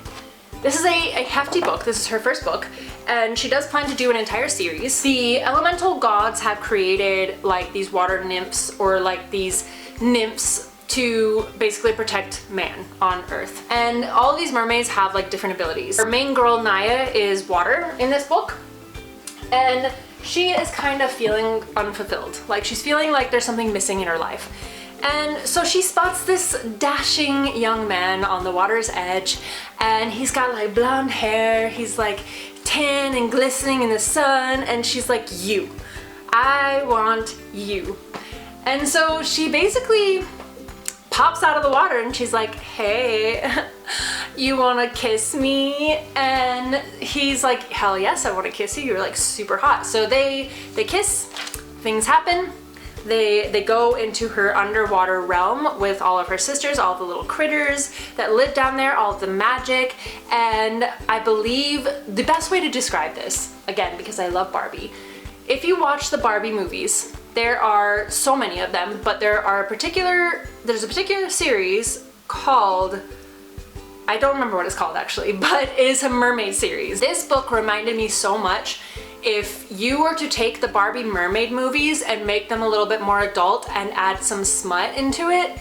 this is a hefty book. This is her first book, and she does plan to do an entire series. The elemental gods have created like these water nymphs, or like these nymphs, to basically protect man on Earth. And all of these mermaids have like different abilities. Our main girl, Naya, is water in this book, and she is kind of feeling unfulfilled. Like she's feeling like there's something missing in her life. And so she spots this dashing young man on the water's edge, and he's got like blonde hair, he's like tan and glistening in the sun, and she's like, you, I want you. And so she basically pops out of the water and she's like, hey, you wanna kiss me? And he's like, hell yes, I wanna kiss you, you're like super hot. So they kiss, things happen. They go into her underwater realm with all of her sisters, all the little critters that live down there, all of the magic. And I believe the best way to describe this, again, because I love Barbie, if you watch the Barbie movies, there are so many of them, but there's a particular series called, I don't remember what it's called actually, but it is a mermaid series. This book reminded me so much. If you were to take the Barbie mermaid movies and make them a little bit more adult and add some smut into it,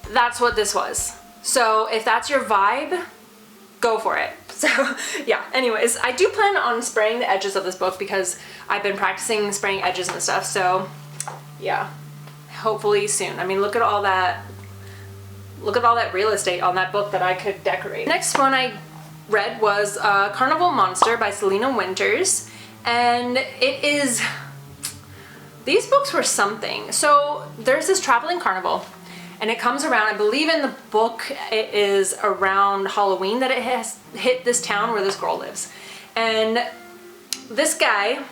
that's what this was. So if that's your vibe, go for it. So yeah, anyways, I do plan on spraying the edges of this book because I've been practicing spraying edges and stuff. So yeah, hopefully soon. I mean, look at all that real estate on that book that I could decorate. Next one I read was Carnival Monster by Selena Winters. And these books were something. So there's this traveling carnival, and it comes around, I believe in the book it is around Halloween that it has hit this town where this girl lives. And this guy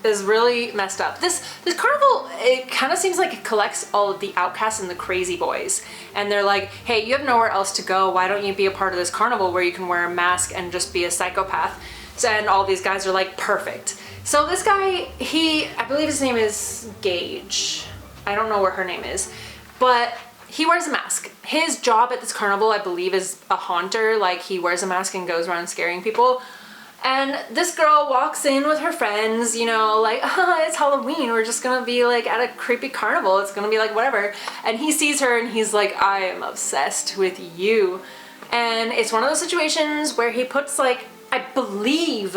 is really messed up. This carnival, it kind of seems like it collects all of the outcasts and the crazy boys, and they're like, hey, you have nowhere else to go, why don't you be a part of this carnival where you can wear a mask and just be a psychopath? And all these guys are like, perfect. So this guy, I believe his name is Gage. I don't know what her name is, but he wears a mask. His job at this carnival, I believe, is a haunter. Like, he wears a mask and goes around scaring people. And this girl walks in with her friends, you know, like, it's Halloween, we're just gonna be like at a creepy carnival, it's gonna be like whatever. And he sees her and he's like, I am obsessed with you. And it's one of those situations where he puts, like, I believe,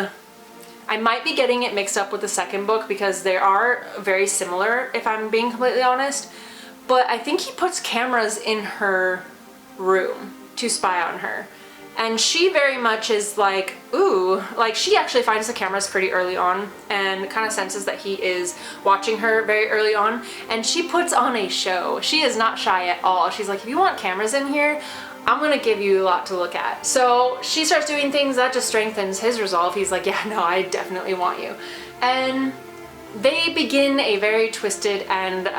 I might be getting it mixed up with the second book because they are very similar, if I'm being completely honest, but I think he puts cameras in her room to spy on her. And she very much is like, ooh, like she actually finds the cameras pretty early on and kind of senses that he is watching her very early on, and she puts on a show. She is not shy at all. She's like, if you want cameras in here, I'm gonna give you a lot to look at. So she starts doing things that just strengthens his resolve. He's like, yeah, no, I definitely want you. And they begin a very twisted and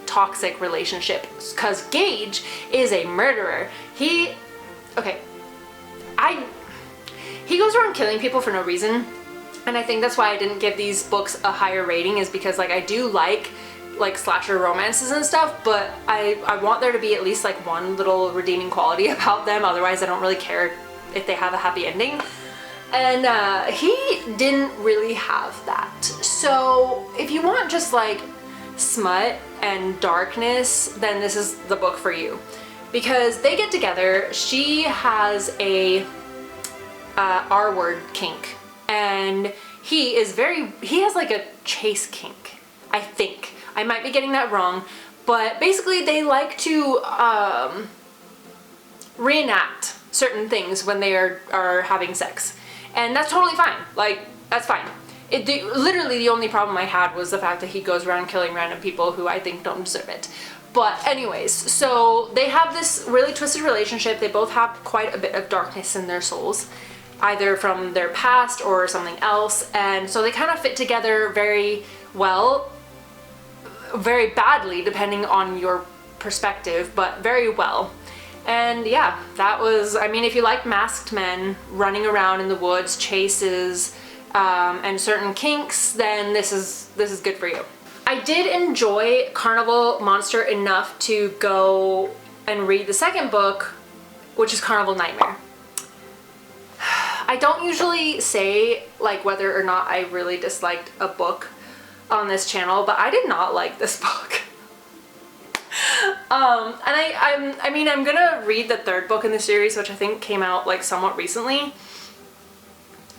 toxic relationship because Gage is a murderer. He goes around killing people for no reason, and I think that's why I didn't give these books a higher rating, is because like I do like slasher romances and stuff, but I want there to be at least like one little redeeming quality about them, otherwise I don't really care if they have a happy ending. And he didn't really have that. So if you want just like smut and darkness, then this is the book for you. Because they get together, she has a R-word kink, and he has like a chase kink, I think. I might be getting that wrong, but basically they like to reenact certain things when they are having sex. And that's totally fine, like, that's fine. Literally the only problem I had was the fact that he goes around killing random people who I think don't deserve it. But anyways, so they have this really twisted relationship. They both have quite a bit of darkness in their souls, either from their past or something else. And so they kind of fit together very well, very badly depending on your perspective, but very well. And yeah, that was, I mean, if you like masked men running around in the woods, chases, and certain kinks, then this is good for you. I did enjoy Carnival Monster enough to go and read the second book, which is Carnival Nightmare. I don't usually say like whether or not I really disliked a book on this channel, but I did not like this book. And I mean, I'm gonna read the third book in the series, which I think came out like somewhat recently,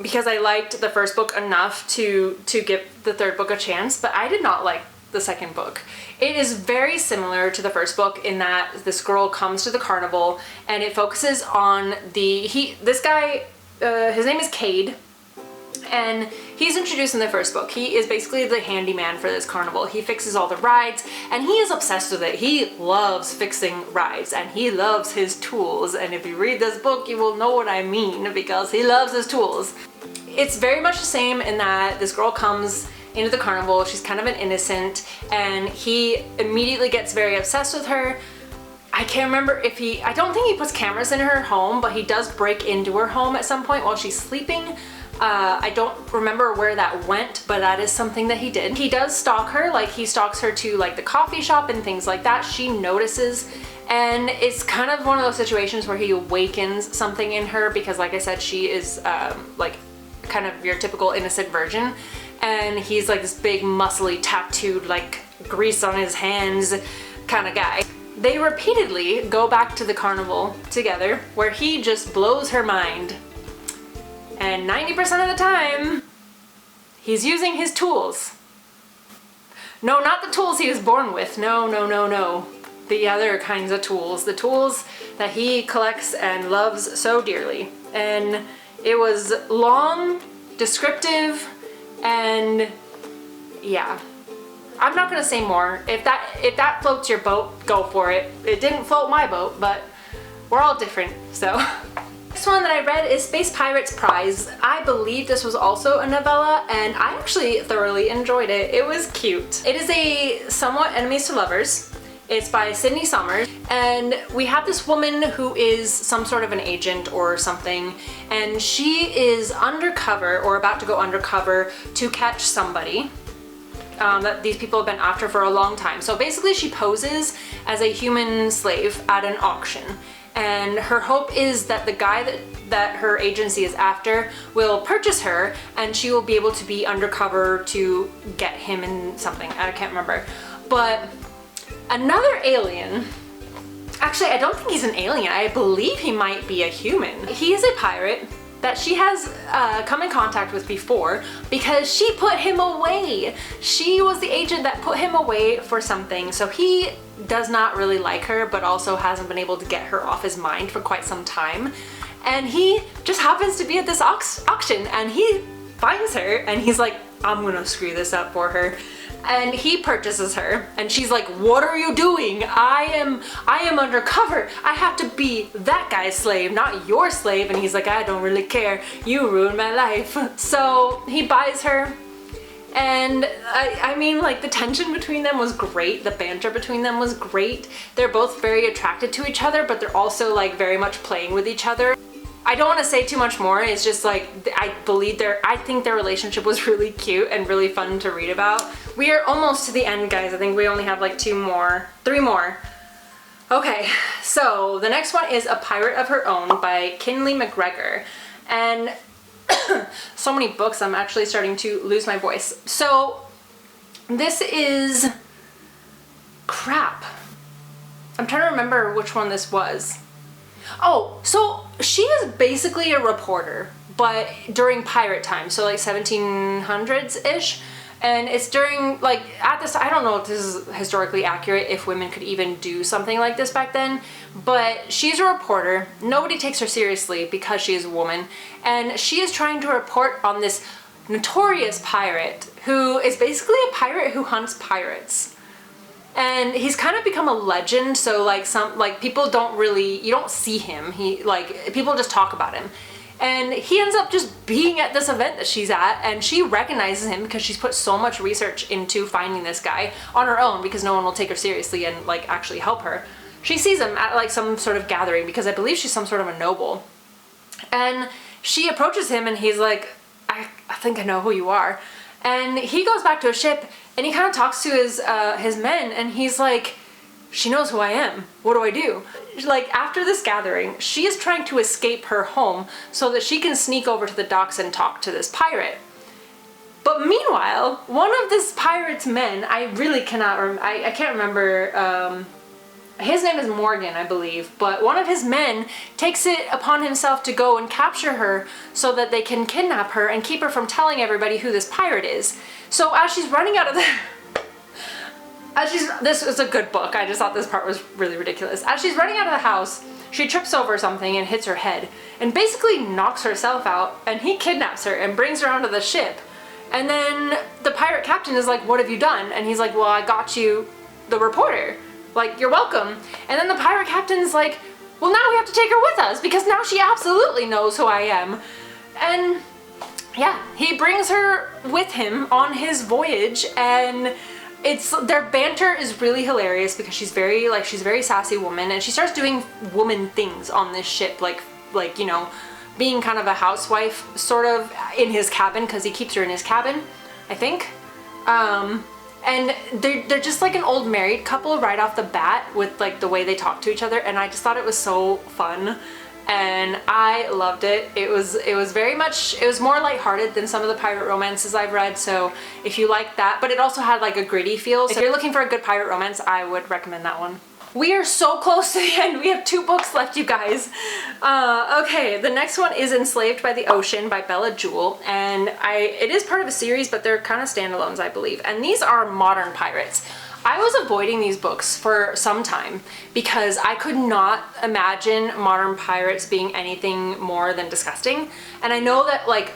because I liked the first book enough to give the third book a chance, but I did not like the second book. It is very similar to the first book in that this girl comes to the carnival and it focuses on this guy, his name is Cade, and he's introduced in the first book. He is basically the handyman for this carnival. He fixes all the rides and he is obsessed with it. He loves fixing rides and he loves his tools, and if you read this book you will know what I mean, because he loves his tools. It's very much the same in that this girl comes into the carnival, she's kind of an innocent, and he immediately gets very obsessed with her. I can't remember if I don't think he puts cameras in her home, but he does break into her home at some point while she's sleeping. I don't remember where that went, but that is something that he did. He does stalk her, like he stalks her to like the coffee shop and things like that. She notices, and it's kind of one of those situations where he awakens something in her, because like I said, she is like kind of your typical innocent virgin, and he's like this big muscly tattooed like grease on his hands kind of guy. They repeatedly go back to the carnival together where he just blows her mind, and 90% of the time he's using his tools. No, not the tools he was born with, no, the other kinds of tools, the tools that he collects and loves so dearly. And it was long, descriptive, and yeah, I'm not gonna say more. If that floats your boat, go for it. It didn't float my boat, but we're all different, so. Next one that I read is Space Pirates Prize. I believe this was also a novella, and I actually thoroughly enjoyed it. It was cute. It is a somewhat enemies to lovers. It's by Sydney Summers, and we have this woman who is some sort of an agent or something, and she is undercover or about to go undercover to catch somebody that these people have been after for a long time. So basically she poses as a human slave at an auction, and her hope is that the guy that her agency is after will purchase her, and she will be able to be undercover to get him in something. I can't remember. But another alien, actually I don't think he's an alien, I believe he might be a human. He is a pirate that she has come in contact with before because she put him away. She was the agent that put him away for something, so he does not really like her, but also hasn't been able to get her off his mind for quite some time. And he just happens to be at this auction, and he finds her and he's like, I'm gonna screw this up for her. And he purchases her, and she's like, what are you doing? I am undercover. I have to be that guy's slave, not your slave. And he's like, I don't really care. You ruined my life. So he buys her, and I mean, like, the tension between them was great. The banter between them was great. They're both very attracted to each other, but they're also like very much playing with each other. I don't want to say too much more. It's just like, I think their relationship was really cute and really fun to read about. We are almost to the end, guys. I think we only have like 3 more. Okay, so the next one is A Pirate of Her Own by Kinley McGregor. And so many books, I'm actually starting to lose my voice. So this is, crap. I'm trying to remember which one this was. Oh, so she is basically a reporter, but during pirate time, so like 1700s-ish. And it's during, like, at this, I don't know if this is historically accurate, if women could even do something like this back then, but she's a reporter. Nobody takes her seriously because she is a woman, and she is trying to report on this notorious pirate who is basically a pirate who hunts pirates. And he's kind of become a legend, so like people don't really, you don't see him. People just talk about him. And he ends up just being at this event that she's at, and she recognizes him because she's put so much research into finding this guy on her own because no one will take her seriously and like actually help her. She sees him at like some sort of gathering because I believe she's some sort of a noble. And she approaches him and he's like, I think I know who you are. And he goes back to his ship and he kind of talks to his men, and he's like, she knows who I am. What do I do? Like, after this gathering, she is trying to escape her home so that she can sneak over to the docks and talk to this pirate. But meanwhile, one of this pirate's men, I really cannot I can't remember, his name is Morgan, I believe, but one of his men takes it upon himself to go and capture her so that they can kidnap her and keep her from telling everybody who this pirate is. So as she's running out of the... this is a good book, I just thought this part was really ridiculous. As she's running out of the house, she trips over something and hits her head, and basically knocks herself out, and he kidnaps her and brings her onto the ship. And then the pirate captain is like, what have you done? And he's like, well, I got you the reporter. Like, you're welcome. And then the pirate captain's like, well, now we have to take her with us because now she absolutely knows who I am. And yeah, he brings her with him on his voyage, and their banter is really hilarious because she's a very sassy woman, and she starts doing woman things on this ship, like you know, being kind of a housewife sort of in his cabin, because he keeps her in his cabin, I think. And they're just like an old married couple right off the bat with like the way they talk to each other, and I just thought it was so fun. And I loved it. It was more lighthearted than some of the pirate romances I've read, so if you like that, but it also had like a gritty feel. So if you're looking for a good pirate romance, I would recommend that one. We are so close to the end. We have 2 books left, you guys. Okay, the next one is Enslaved by the Ocean by Bella Jewell, and it is part of a series, but they're kind of standalones, I believe. And these are modern pirates. I was avoiding these books for some time because I could not imagine modern pirates being anything more than disgusting. And I know that like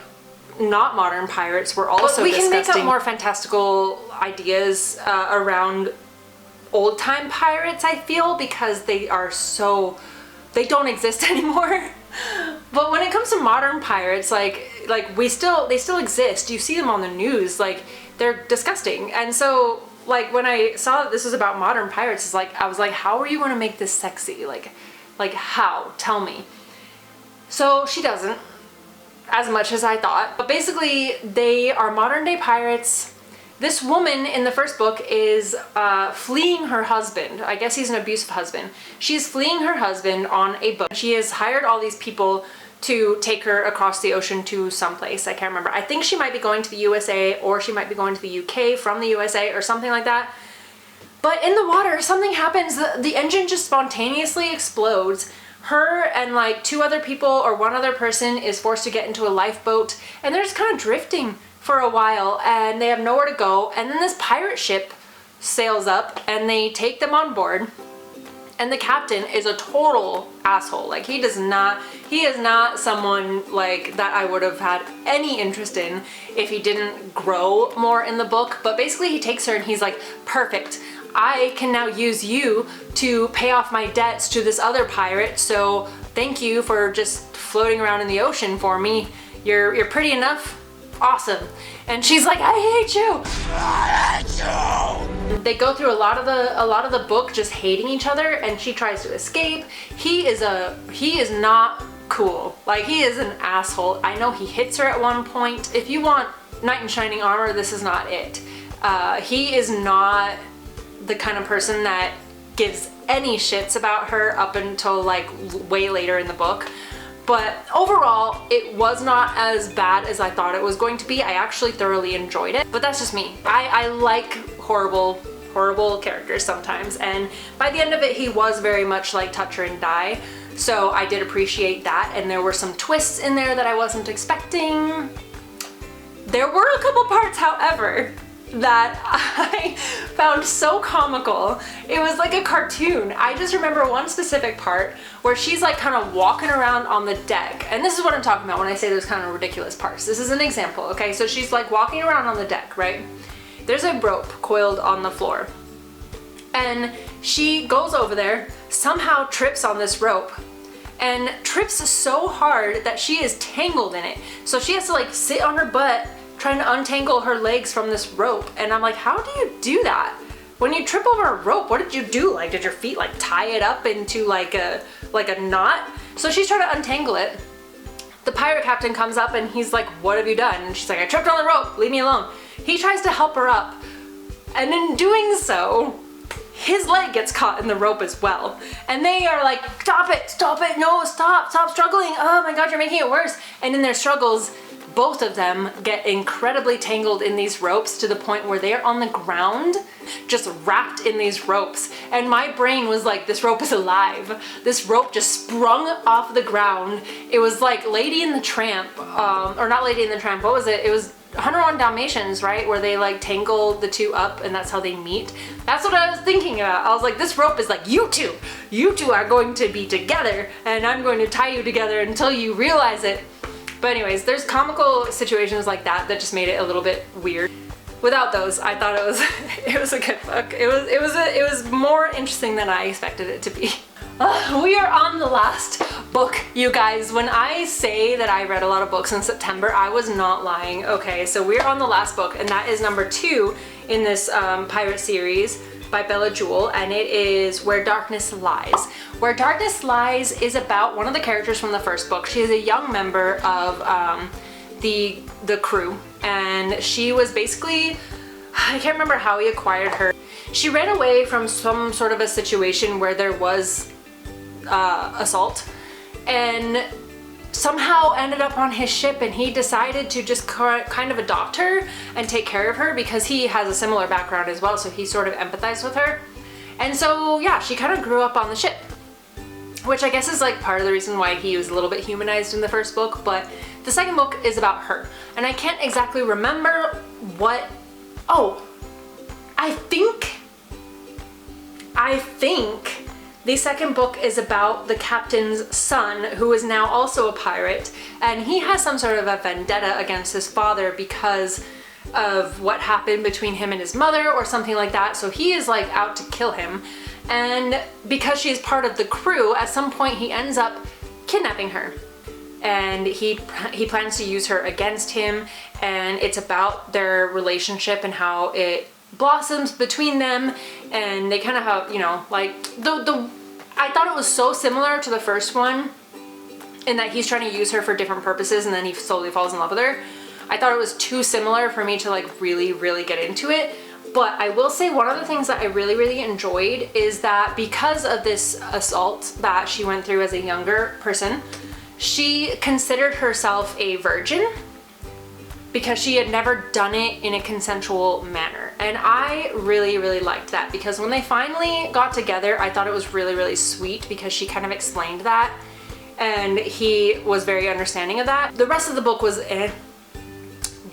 not modern pirates were also we can disgusting. make up more fantastical ideas around old time pirates, I feel, because they don't exist anymore. But when it comes to modern pirates, like they still exist. You see them on the news, like they're disgusting. And so like when I saw that this was about modern pirates, it's like I was like, how are you going to make this sexy? Like how? Tell me. So she doesn't, as much as I thought. But basically they are modern day pirates. This woman in the first book is fleeing her husband. I guess he's an abusive husband. She's fleeing her husband on a boat. She has hired all these people to take her across the ocean to someplace. I can't remember. I think she might be going to the USA, or she might be going to the UK from the USA or something like that. But in the water, something happens. The engine just spontaneously explodes. Her and like 2 other people or 1 other person is forced to get into a lifeboat, and they're just kind of drifting for a while, and they have nowhere to go. And then this pirate ship sails up and they take them on board, and the captain is a total asshole. Like he is not someone like that I would have had any interest in if he didn't grow more in the book. But basically he takes her and he's like, perfect, I can now use you to pay off my debts to this other pirate, so thank you for just floating around in the ocean for me. You're pretty enough. Awesome. And she's like, I hate you. I hate you. They go through a lot of the book just hating each other, and she tries to escape. He is not cool. Like he is an asshole. I know he hits her at one point. If you want knight in shining armor, this is not it. He is not the kind of person that gives any shits about her up until like way later in the book. But overall, it was not as bad as I thought it was going to be. I actually thoroughly enjoyed it, but that's just me. I like horrible characters sometimes, and by the end of it, he was very much like touch her and die. So I did appreciate that, and there were some twists in there that I wasn't expecting. There were a couple parts, however, that I found so comical. It was like a cartoon. I just remember one specific part where she's like kind of walking around on the deck. And this is what I'm talking about when I say those kind of ridiculous parts. This is an example, okay? So she's like walking around on the deck, right? There's a rope coiled on the floor. And she goes over there, somehow trips on this rope, and trips so hard that she is tangled in it. So she has to like sit on her butt trying to untangle her legs from this rope. And I'm like, how do you do that? When you trip over a rope, what did you do? Like, did your feet like tie it up into like a knot? So she's trying to untangle it. The pirate captain comes up and he's like, what have you done? And she's like, I tripped on the rope, leave me alone. He tries to help her up, and in doing so, his leg gets caught in the rope as well. And they are like, stop it, no, stop struggling. Oh my God, you're making it worse. And in their struggles, both of them get incredibly tangled in these ropes to the point where they are on the ground, just wrapped in these ropes. And my brain was like, this rope is alive. This rope just sprung off the ground. It was like Lady and the Tramp, or not Lady and the Tramp, what was it? It was 101 Dalmatians, right? Where they like tangle the 2 up and that's how they meet. That's what I was thinking about. I was like, this rope is like, you two are going to be together, and I'm going to tie you together until you realize it. But anyways, there's comical situations like that that just made it a little bit weird. Without those, I thought it was a good book. It was more interesting than I expected it to be. We are on the last book, you guys. When I say that I read a lot of books in September, I was not lying. Okay, so we're on the last book, and that is number 2 in this pirate series by Bella Jewell, and it is Where Darkness Lies. Where Darkness Lies is about one of the characters from the first book. She is a young member of the crew, and she was basically, I can't remember how he acquired her. She ran away from some sort of a situation where there was assault, and somehow ended up on his ship, and he decided to just kind of adopt her and take care of her because he has a similar background as well, so he sort of empathized with her. And so yeah, she kind of grew up on the ship, which I guess is like part of the reason why he was a little bit humanized in the first book. But the second book is about her, and I can't exactly remember what, I think The second book is about the captain's son, who is now also a pirate, and he has some sort of a vendetta against his father because of what happened between him and his mother or something like that. So he is like out to kill him, and because she is part of the crew, at some point he ends up kidnapping her, and he plans to use her against him, and it's about their relationship and how it blossoms between them, and they kind of have, you know, like I thought it was so similar to the first one in that he's trying to use her for different purposes and then he slowly falls in love with her. I thought it was too similar for me to like really get into it. But I will say one of the things that I really enjoyed is that because of this assault that she went through as a younger person, she considered herself a virgin because she had never done it in a consensual manner. And I really liked that, because when they finally got together, I thought it was really sweet because she kind of explained that, and he was very understanding of that. The rest of the book was eh.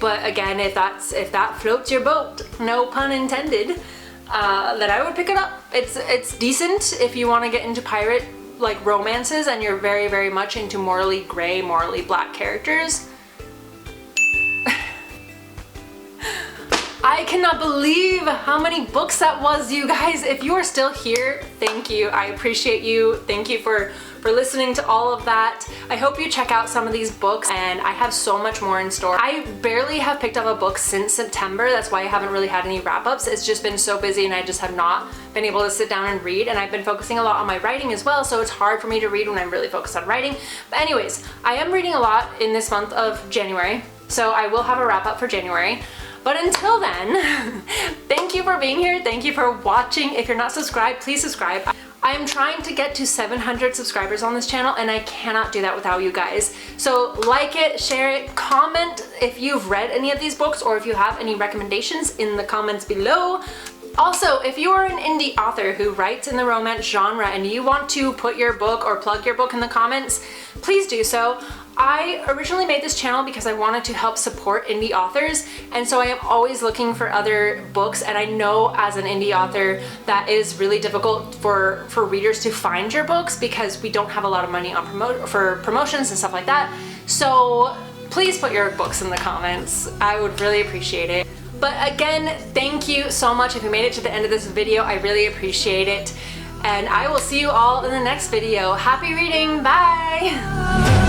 But again, if that floats your boat, no pun intended, then I would pick it up. It's decent if you want to get into pirate like romances and you're very much into morally gray, morally black characters. I cannot believe how many books that was, you guys. If you are still here, thank you. I appreciate you. Thank you for listening to all of that. I hope you check out some of these books, and I have so much more in store. I barely have picked up a book since September. That's why I haven't really had any wrap-ups. It's just been so busy and I just have not been able to sit down and read, and I've been focusing a lot on my writing as well, so it's hard for me to read when I'm really focused on writing. But anyways, I am reading a lot in this month of January, so I will have a wrap-up for January. But until then, thank you for being here. Thank you for watching. If you're not subscribed, please subscribe. I am trying to get to 700 subscribers on this channel, and I cannot do that without you guys. So like it, share it, comment if you've read any of these books or if you have any recommendations in the comments below. Also, if you are an indie author who writes in the romance genre and you want to put your book or plug your book in the comments, please do so. I originally made this channel because I wanted to help support indie authors, and so I am always looking for other books, and I know as an indie author that is really difficult for readers to find your books because we don't have a lot of money on promotions and stuff like that. So please put your books in the comments. I would really appreciate it. But again, thank you so much if you made it to the end of this video. I really appreciate it. And I will see you all in the next video. Happy reading, bye!